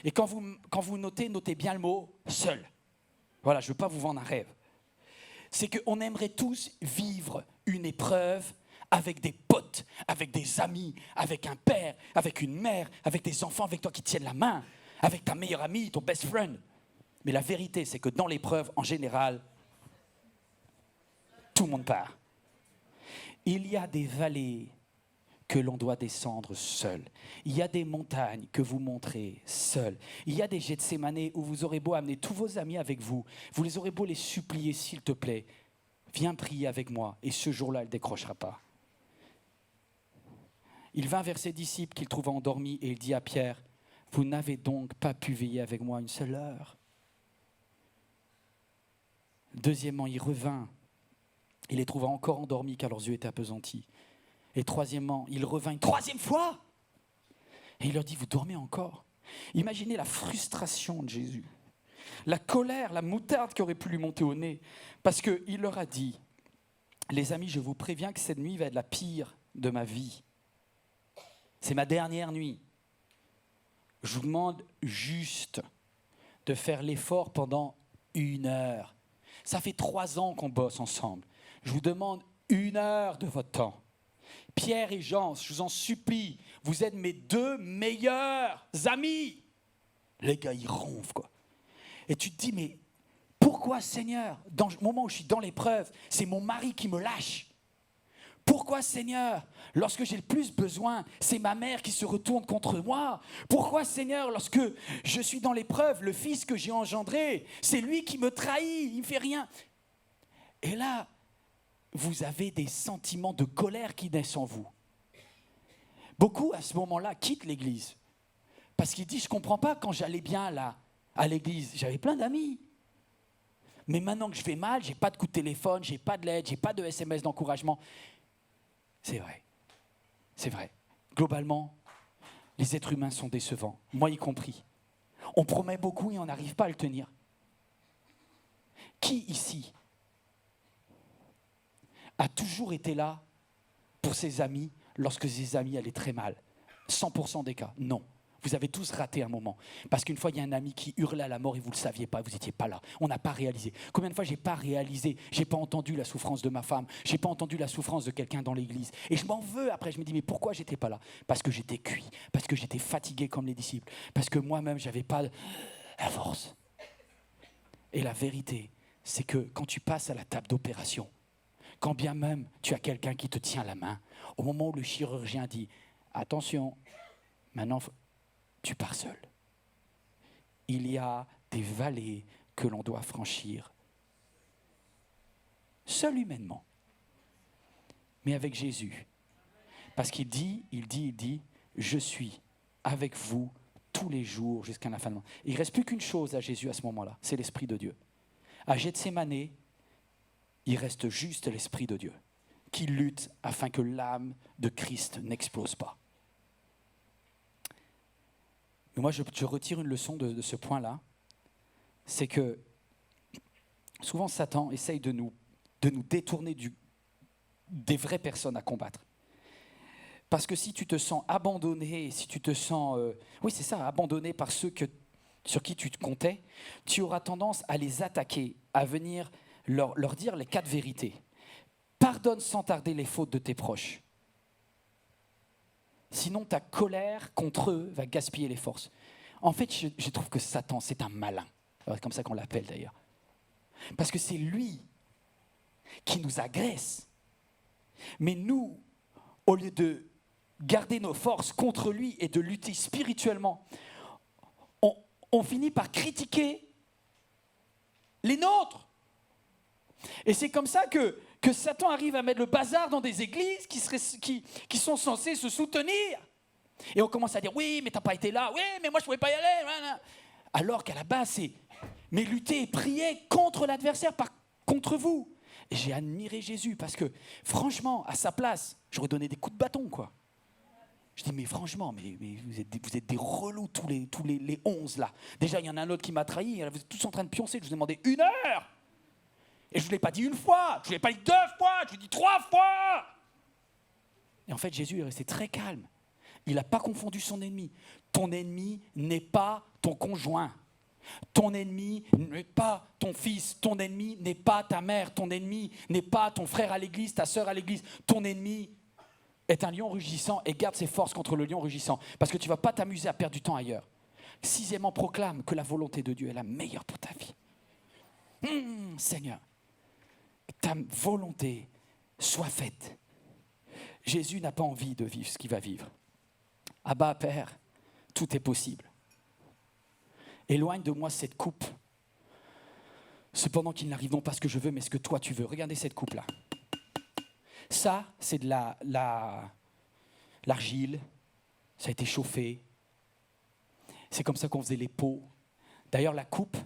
Et quand vous notez bien le mot « seul ». Voilà, je ne veux pas vous vendre un rêve. C'est qu'on aimerait tous vivre une épreuve avec des potes, avec des amis, avec un père, avec une mère, avec des enfants avec toi qui tiennent la main, avec ta meilleure amie, ton best friend. Mais la vérité, c'est que dans l'épreuve, en général, tout le monde part. Il y a des vallées que l'on doit descendre seul. Il y a des montagnes que vous montrez seul. Il y a des Gethsémane où vous aurez beau amener tous vos amis avec vous, vous les aurez beau les supplier, s'il te plaît, viens prier avec moi. Et ce jour-là, elle ne décrochera pas. Il vint vers ses disciples qu'il trouva endormis et il dit à Pierre, « Vous n'avez donc pas pu veiller avec moi une seule heure ?» Deuxièmement, il revint. Il les trouva encore endormis car leurs yeux étaient appesantis. Et troisièmement, il revint une troisième fois. Et il leur dit, vous dormez encore? Imaginez la frustration de Jésus. La colère, la moutarde qui aurait pu lui monter au nez. Parce qu'il leur a dit, les amis, je vous préviens que cette nuit va être la pire de ma vie. C'est ma dernière nuit. Je vous demande juste de faire l'effort pendant 1 heure. Ça fait 3 ans qu'on bosse ensemble. Je vous demande 1 heure de votre temps. Pierre et Jean, je vous en supplie, vous êtes mes 2 meilleurs amis. Les gars, ils ronflent, quoi. Et tu te dis, mais pourquoi, Seigneur, dans le moment où je suis dans l'épreuve, c'est mon mari qui me lâche? Pourquoi, Seigneur, lorsque j'ai le plus besoin, c'est ma mère qui se retourne contre moi? Pourquoi, Seigneur, lorsque je suis dans l'épreuve, le fils que j'ai engendré, c'est lui qui me trahit, il ne fait rien? Et là, vous avez des sentiments de colère qui naissent en vous. Beaucoup, à ce moment-là, quittent l'église. Parce qu'ils disent, je ne comprends pas, quand j'allais bien là, à l'église, j'avais plein d'amis. Mais maintenant que je vais mal, je n'ai pas de coup de téléphone, je n'ai pas de lettre, je n'ai pas de SMS d'encouragement. C'est vrai. C'est vrai. Globalement, les êtres humains sont décevants, moi y compris. On promet beaucoup et on n'arrive pas à le tenir. Qui ici a toujours été là pour ses amis lorsque ses amis allaient très mal? 100% des cas, non. Vous avez tous raté un moment. Parce qu'une fois, il y a un ami qui hurlait à la mort et vous ne le saviez pas, vous n'étiez pas là. On n'a pas réalisé. Combien de fois je n'ai pas réalisé, je n'ai pas entendu la souffrance de ma femme, je n'ai pas entendu la souffrance de quelqu'un dans l'église. Et je m'en veux après, je me dis, mais pourquoi je n'étais pas là? Parce que j'étais cuit, parce que j'étais fatigué comme les disciples, parce que moi-même, je n'avais pas la force. Et la vérité, c'est que quand tu passes à la table d'opération, quand bien même tu as quelqu'un qui te tient la main, au moment où le chirurgien dit, attention, maintenant, tu pars seul. Il y a des vallées que l'on doit franchir, seul humainement, mais avec Jésus. Parce qu'il dit, je suis avec vous tous les jours jusqu'à la fin du monde. Il ne reste plus qu'une chose à Jésus à ce moment-là, c'est l'Esprit de Dieu. À Gethsémane, il reste juste l'Esprit de Dieu qui lutte afin que l'âme de Christ n'explose pas. Mais moi, je retire une leçon de ce point-là, c'est que souvent Satan essaye de nous détourner des vraies personnes à combattre. Parce que si tu te sens abandonné, si tu te sens, abandonné par ceux sur qui tu te comptais, tu auras tendance à les attaquer, à venir leur dire les 4 vérités. Pardonne sans tarder les fautes de tes proches. Sinon, ta colère contre eux va gaspiller les forces. En fait, je trouve que Satan, c'est un malin. C'est comme ça qu'on l'appelle d'ailleurs. Parce que c'est lui qui nous agresse. Mais nous, au lieu de garder nos forces contre lui et de lutter spirituellement, on finit par critiquer les nôtres. Et c'est comme ça que Satan arrive à mettre le bazar dans des églises qui sont censées se soutenir. Et on commence à dire, oui, mais t'as pas été là, oui, mais moi je pouvais pas y aller. Alors qu'à la base, c'est, mais lutter et prier contre l'adversaire, pas contre vous. Et j'ai admiré Jésus parce que, franchement, à sa place, j'aurais donné des coups de bâton, quoi. Je dis, mais franchement, mais vous êtes des relous, tous les 11 là. Déjà, il y en a un autre qui m'a trahi, vous êtes tous en train de pioncer, je vous ai demandé 1 heure. Et je ne l'ai pas dit 1 fois, je ne l'ai pas dit 2 fois, je l'ai dit 3 fois. Et en fait, Jésus est resté très calme. Il n'a pas confondu son ennemi. Ton ennemi n'est pas ton conjoint. Ton ennemi n'est pas ton fils. Ton ennemi n'est pas ta mère. Ton ennemi n'est pas ton frère à l'église, ta sœur à l'église. Ton ennemi est un lion rugissant et garde ses forces contre le lion rugissant. Parce que tu ne vas pas t'amuser à perdre du temps ailleurs. 6e, proclame que la volonté de Dieu est la meilleure pour ta vie. Seigneur, que ta volonté soit faite. Jésus n'a pas envie de vivre ce qu'il va vivre. Abba, Père, tout est possible. Éloigne de moi cette coupe. Cependant qu'il n'arrive non pas ce que je veux, mais ce que toi tu veux. Regardez cette coupe-là. Ça, c'est de l'argile. Ça a été chauffé. C'est comme ça qu'on faisait les pots. D'ailleurs, la coupe,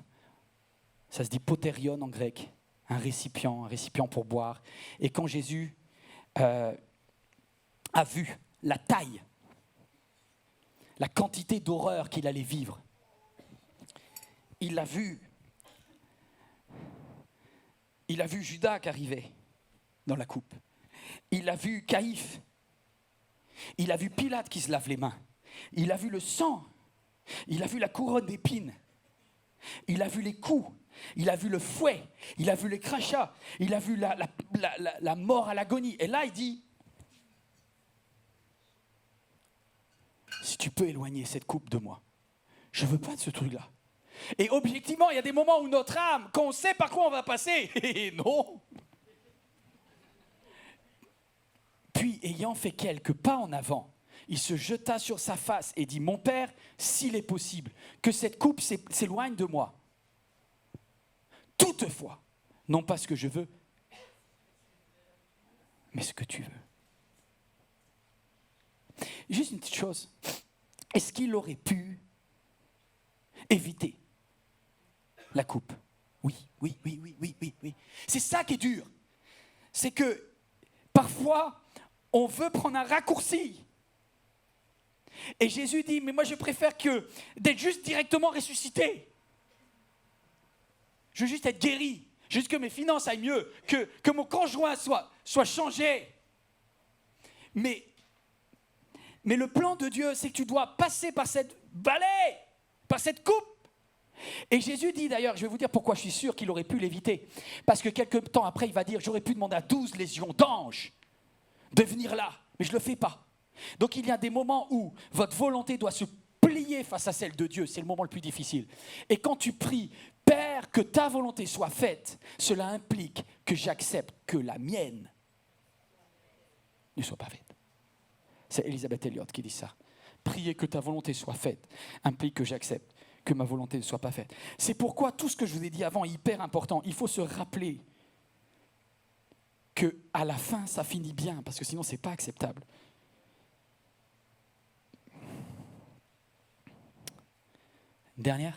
ça se dit potérion en grec. Un récipient pour boire. Et quand Jésus a vu la taille, la quantité d'horreur qu'il allait vivre, il a vu Judas qui arrivait dans la coupe. Il a vu Caïphe. Il a vu Pilate qui se lave les mains. Il a vu le sang. Il a vu la couronne d'épines. Il a vu les coups. Il a vu le fouet. Il a vu les crachats. Il a vu la mort à l'agonie. Et là, il dit, si tu peux éloigner cette coupe de moi, je ne veux pas de ce truc-là. Et objectivement, il y a des moments où notre âme, quand on sait par quoi on va passer, non. Puis, ayant fait quelques pas en avant, il se jeta sur sa face et dit, mon Père, s'il est possible, que cette coupe s'éloigne de moi. Toutefois, non pas ce que je veux, mais ce que tu veux. Juste une petite chose. Est-ce qu'il aurait pu éviter la coupe? Oui. C'est ça qui est dur. C'est que parfois, on veut prendre un raccourci. Et Jésus dit, mais moi je préfère d'être juste directement ressuscité. Je veux juste être guéri. Juste que mes finances aillent mieux. Que mon conjoint soit changé. Mais le plan de Dieu, c'est que tu dois passer par cette vallée, par cette coupe. Et Jésus dit d'ailleurs, je vais vous dire pourquoi je suis sûr qu'il aurait pu l'éviter. Parce que quelques temps après, il va dire, j'aurais pu demander à 12 légions d'anges de venir là, mais je ne le fais pas. Donc il y a des moments où votre volonté doit se plier face à celle de Dieu, c'est le moment le plus difficile. Et quand tu pries, Père, que ta volonté soit faite, cela implique que j'accepte que la mienne ne soit pas faite. C'est Elisabeth Elliot qui dit ça. Prier que ta volonté soit faite implique que j'accepte que ma volonté ne soit pas faite. C'est pourquoi tout ce que je vous ai dit avant est hyper important. Il faut se rappeler qu'à la fin, ça finit bien, parce que sinon, ce n'est pas acceptable. Dernière.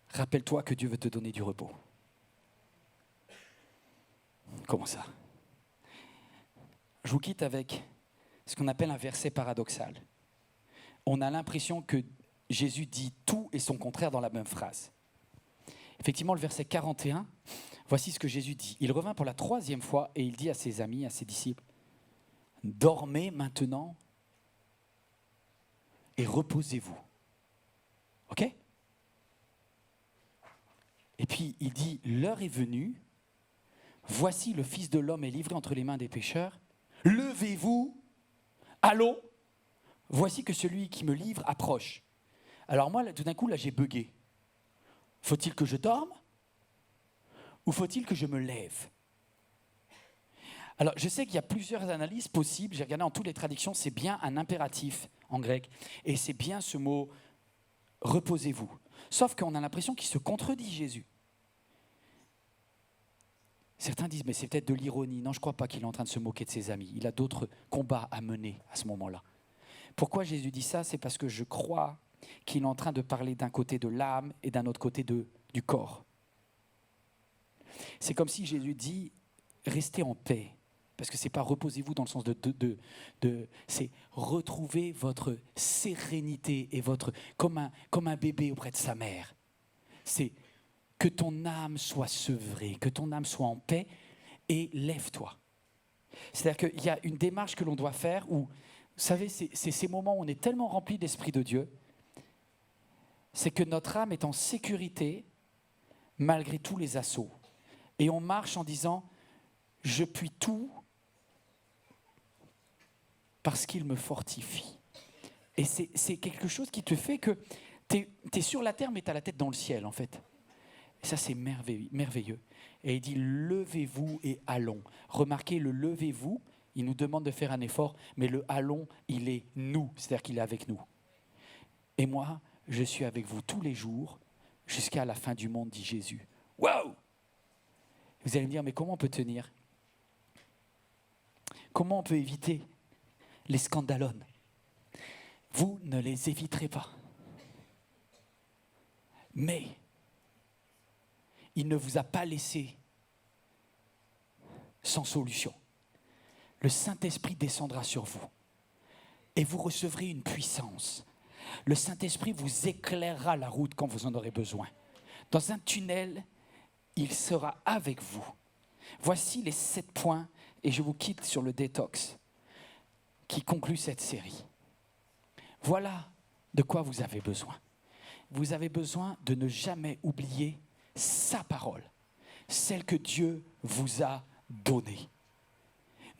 Rappelle-toi que Dieu veut te donner du repos. Comment ça? Je vous quitte avec ce qu'on appelle un verset paradoxal. On a l'impression que Jésus dit tout et son contraire dans la même phrase. Effectivement, le verset 41, voici ce que Jésus dit. Il revint pour la 3e fois et il dit à ses amis, à ses disciples, « Dormez maintenant et reposez-vous. » OK? Et puis il dit, « L'heure est venue, voici le Fils de l'homme est livré entre les mains des pécheurs. Levez-vous, allons, voici que celui qui me livre approche. » Alors moi, tout d'un coup, là, j'ai bugué. Faut-il que je dorme? Ou faut-il que je me lève? Alors, je sais qu'il y a plusieurs analyses possibles. J'ai regardé dans toutes les traductions, c'est bien un impératif en grec. Et c'est bien ce mot « reposez-vous ». Sauf qu'on a l'impression qu'il se contredit, Jésus. Certains disent, mais c'est peut-être de l'ironie. Non, je ne crois pas qu'il est en train de se moquer de ses amis. Il a d'autres combats à mener à ce moment-là. Pourquoi Jésus dit ça? C'est parce que je crois qu'il est en train de parler d'un côté de l'âme et d'un autre côté du corps. C'est comme si Jésus dit, restez en paix. Parce que ce n'est pas reposez-vous dans le sens c'est retrouver votre sérénité et comme un bébé auprès de sa mère. C'est que ton âme soit sevrée, que ton âme soit en paix et lève-toi. C'est-à-dire qu'il y a une démarche que l'on doit faire où, vous savez, c'est ces moments où on est tellement rempli d'Esprit de Dieu, c'est que notre âme est en sécurité malgré tous les assauts. Et on marche en disant, je puis tout parce qu'il me fortifie. Et c'est quelque chose qui te fait que tu es sur la terre, mais tu as la tête dans le ciel, en fait. Et ça, c'est merveilleux. Et il dit, levez-vous et allons. Remarquez, le levez-vous, il nous demande de faire un effort, mais le allons, il est nous, c'est-à-dire qu'il est avec nous. Et moi, je suis avec vous tous les jours, jusqu'à la fin du monde, dit Jésus. Waouh! Vous allez me dire, mais comment on peut tenir? Comment on peut éviter les scandalones? Vous ne les éviterez pas. Mais il ne vous a pas laissé sans solution. Le Saint-Esprit descendra sur vous et vous recevrez une puissance. Le Saint-Esprit vous éclairera la route quand vous en aurez besoin. Dans un tunnel, il sera avec vous. Voici les 7 points et je vous quitte sur le détox. qui conclut cette série. Voilà de quoi vous avez besoin. Vous avez besoin de ne jamais oublier sa parole, celle que Dieu vous a donnée.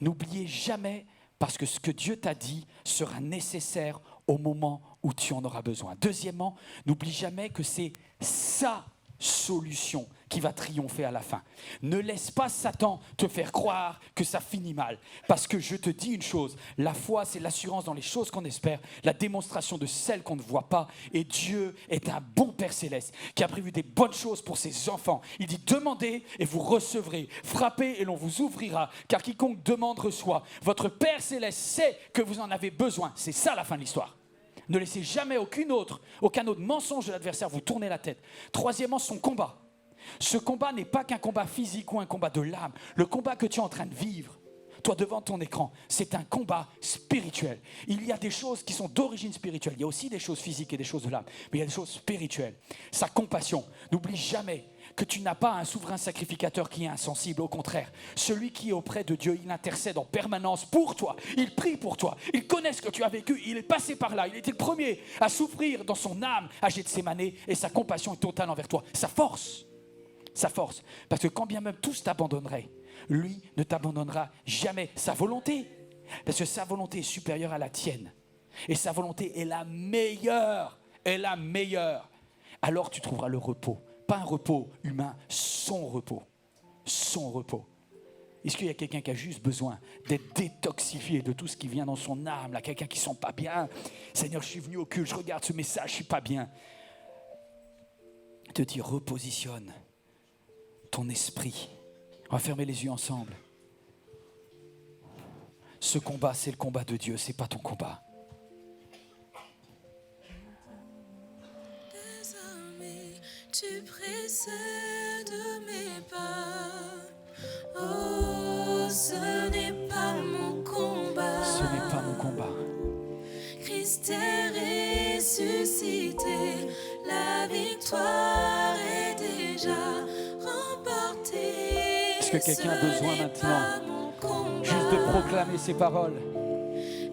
N'oubliez jamais, parce que ce que Dieu t'a dit sera nécessaire au moment où tu en auras besoin. Deuxièmement, n'oublie jamais que c'est sa solution qui va triompher à la fin. Ne laisse pas Satan te faire croire que ça finit mal. Parce que je te dis une chose, la foi, c'est l'assurance dans les choses qu'on espère, la démonstration de celles qu'on ne voit pas. Et Dieu est un bon Père céleste qui a prévu des bonnes choses pour ses enfants. Il dit, demandez et vous recevrez. Frappez et l'on vous ouvrira. Car quiconque demande reçoit. Votre Père céleste sait que vous en avez besoin. C'est ça la fin de l'histoire. Ne laissez jamais aucun autre mensonge de l'adversaire vous tourner la tête. Troisièmement, son combat. Ce combat n'est pas qu'un combat physique ou un combat de l'âme. Le combat que tu es en train de vivre, toi devant ton écran, c'est un combat spirituel. Il y a des choses qui sont d'origine spirituelle. Il y a aussi des choses physiques et des choses de l'âme. Mais il y a des choses spirituelles. Sa compassion. N'oublie jamais que tu n'as pas un souverain sacrificateur qui est insensible. Au contraire, celui qui est auprès de Dieu, il intercède en permanence pour toi. Il prie pour toi. Il connaît ce que tu as vécu. Il est passé par là. Il était le premier à souffrir dans son âme à Gethsémane. Et sa compassion est totale envers toi. Sa force. Parce que quand bien même tous t'abandonneraient, lui ne t'abandonnera jamais. Sa volonté. Parce que sa volonté est supérieure à la tienne. Et sa volonté est la meilleure. Alors tu trouveras le repos. Pas un repos humain, son repos. Est-ce qu'il y a quelqu'un qui a juste besoin d'être détoxifié de tout ce qui vient dans son âme, là, quelqu'un qui ne sent pas bien? Seigneur, je suis venu au culte, je regarde ce message, je ne suis pas bien. Te dis, repositionne ton esprit. On va fermer les yeux ensemble. Ce combat, c'est le combat de Dieu, ce n'est pas ton combat. Tu précèdes mes pas. Oh, ce n'est pas mon combat. Ce n'est pas mon combat. Christ est ressuscité. La victoire est déjà remportée. Est-ce que quelqu'un a besoin maintenant juste de proclamer ces paroles?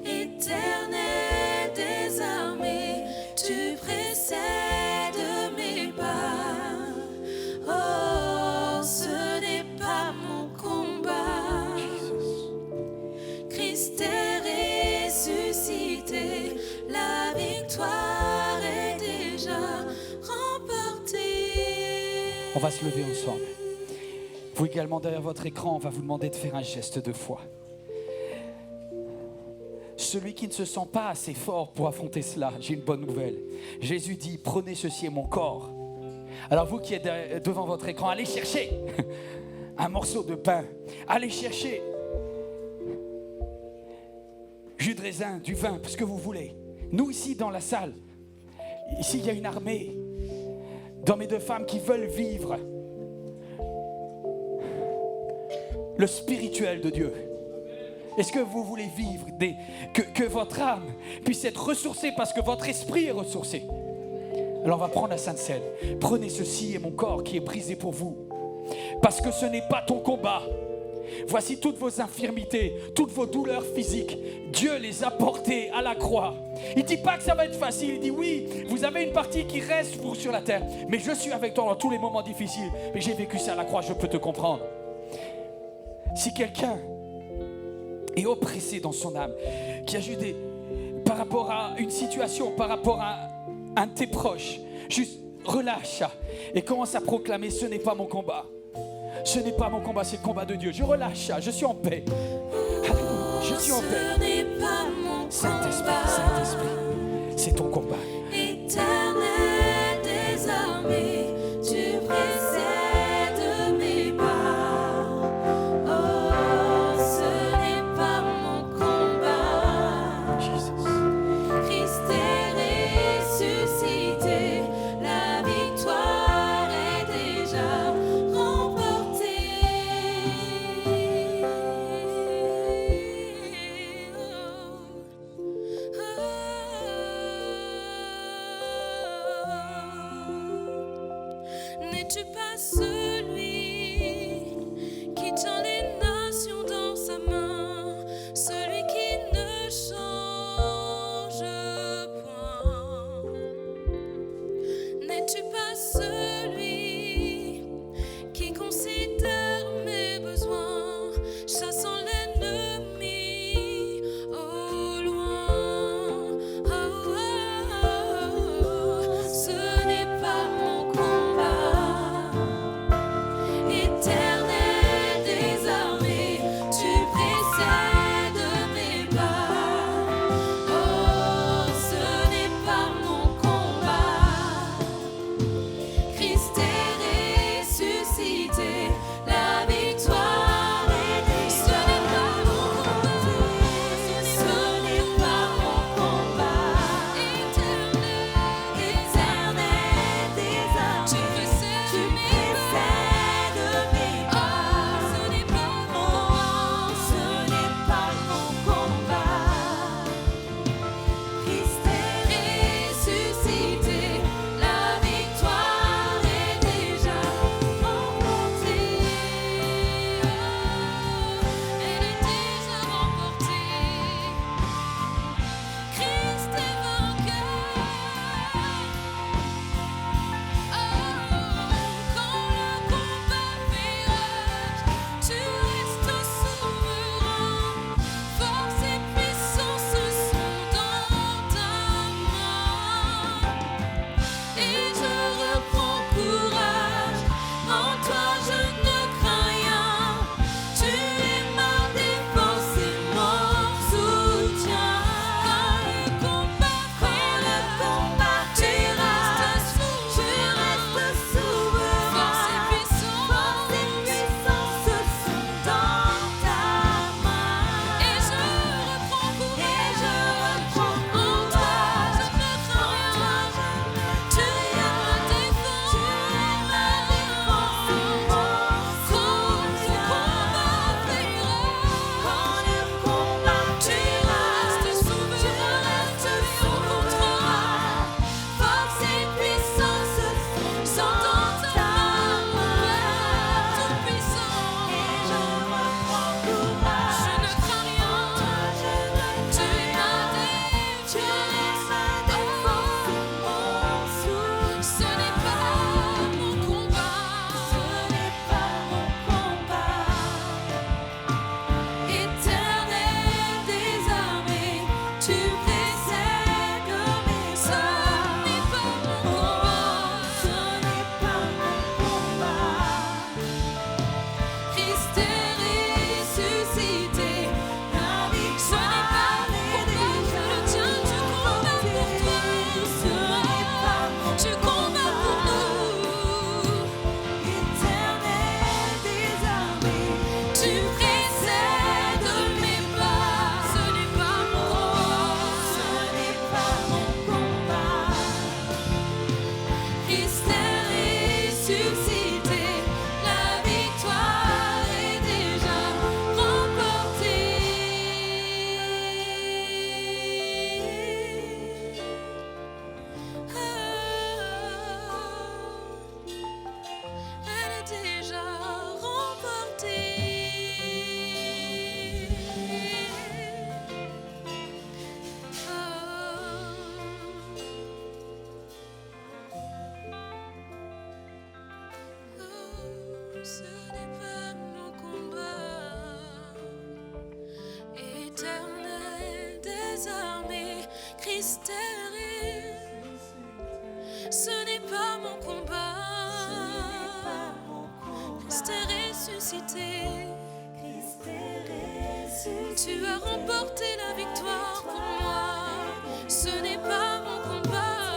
Éternel des armées, tu précèdes. On va se lever ensemble. Vous également derrière votre écran, on va vous demander de faire un geste de foi. Celui qui ne se sent pas assez fort pour affronter cela, j'ai une bonne nouvelle. Jésus dit, prenez ceci est mon corps. Alors vous qui êtes devant votre écran, allez chercher un morceau de pain. Allez chercher jus de raisin, du vin, ce que vous voulez. Nous ici dans la salle, ici il y a une armée d'hommes et de femmes qui veulent vivre le spirituel de Dieu. Est-ce que vous voulez vivre que votre âme puisse être ressourcée parce que votre esprit est ressourcé? Alors on va prendre la Sainte Seine. Prenez ceci et mon corps qui est brisé pour vous. Parce que ce n'est pas ton combat. Voici toutes vos infirmités, toutes vos douleurs physiques. Dieu les a portées à la croix. Il ne dit pas que ça va être facile. Il dit oui, vous avez une partie qui reste vous sur la terre. Mais je suis avec toi dans tous les moments difficiles. Mais j'ai vécu ça à la croix, je peux te comprendre. Si quelqu'un est oppressé dans son âme, qui a juste par rapport à une situation, par rapport à un de tes proches, juste relâche ça et commence à proclamer, ce n'est pas mon combat. Ce n'est pas mon combat, c'est le combat de Dieu. Je relâche ça, je suis en paix. Alléluia, je suis en paix. Saint-Esprit, c'est ton combat. Éternel des armées, tu précèdes mes pas. Oh, ce n'est pas mon combat. Christ est ressuscité, la victoire est déjà remportée. Tu précèdes mes pas. Ce n'est pas mon combat. Christ est ressuscité. La victoire est déjà remportée. Ce n'est pas mon Tu combats pour nous. éternel désarmé. Tu précèdes mes pas. Ce n'est pas mon combat. Christ est ressuscité. La victoire est déjà remportée. Elle est déjà ce n'est pas mon combat. Éternel désarmé, Christ est ce n'est pas mon combat. Christ est ressuscité. Tu as remporté la victoire pour moi. Ce n'est pas mon combat.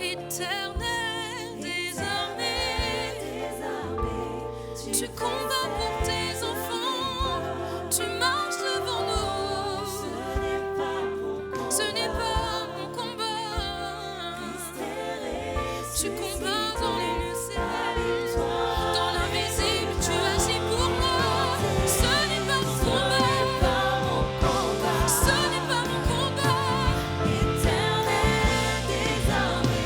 Éternel désarmé. Tu combats pour tes enfants. Tu marches devant nous. Ce n'est pas mon combat. Tu combats dans les lieux célestes, dans l'invisible, tu agis pour moi. Ce n'est pas mon combat. Ce n'est pas mon combat. Éternel désarmé,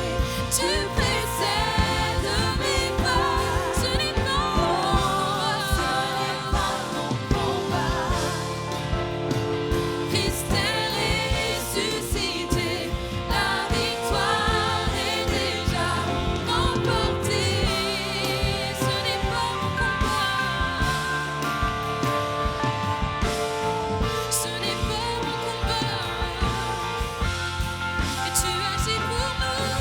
tu précèdes mes pas. Ce n'est pas mon combat. Christ est ressuscité. La victoire est déjà remportée. Ce n'est pas mon combat. Ce n'est pas mon combat. Et tu agis pour nous.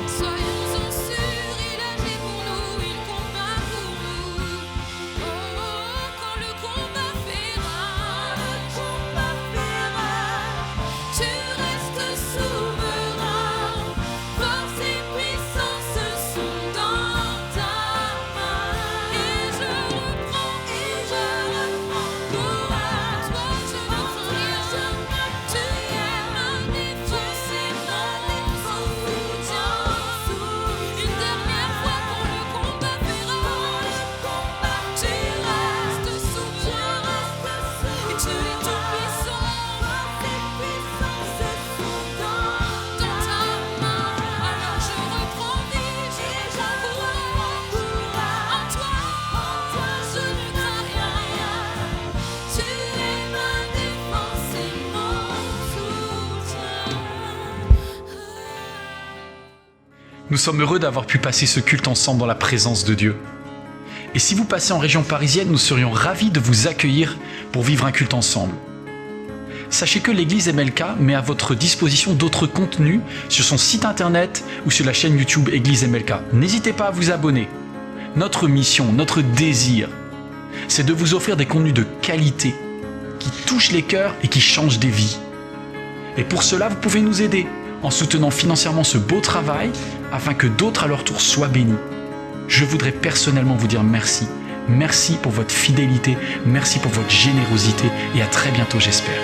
Soyons-en sûrs, il agit pour nous, il combat pour nous. Quand le combat fait rage, tu restes souverain. Force et puissance sont dans ta main. Et je reprends, pour à toi je ne crains rien. Tu es ma défense et mon soutien. Une dernière fois quand le combat fait rage, tu restes souverain. Et tu es tout puissant. Dans ta main, alors je reprends vie, je cours en toi, je ne crains rien. Tu es ma défense et mon soutien. Nous sommes heureux d'avoir pu passer ce culte ensemble dans la présence de Dieu. Et si vous passez en région parisienne, nous serions ravis de vous accueillir pour vivre un culte ensemble. Sachez que l'église MLK met à votre disposition d'autres contenus sur son site internet ou sur la chaîne YouTube Église MLK. N'hésitez pas à vous abonner. Notre mission, notre désir, c'est de vous offrir des contenus de qualité qui touchent les cœurs et qui changent des vies. Et pour cela, vous pouvez nous aider en soutenant financièrement ce beau travail afin que d'autres à leur tour soient bénis. Je voudrais personnellement vous dire merci. Merci pour votre fidélité, merci pour votre générosité et à très bientôt j'espère.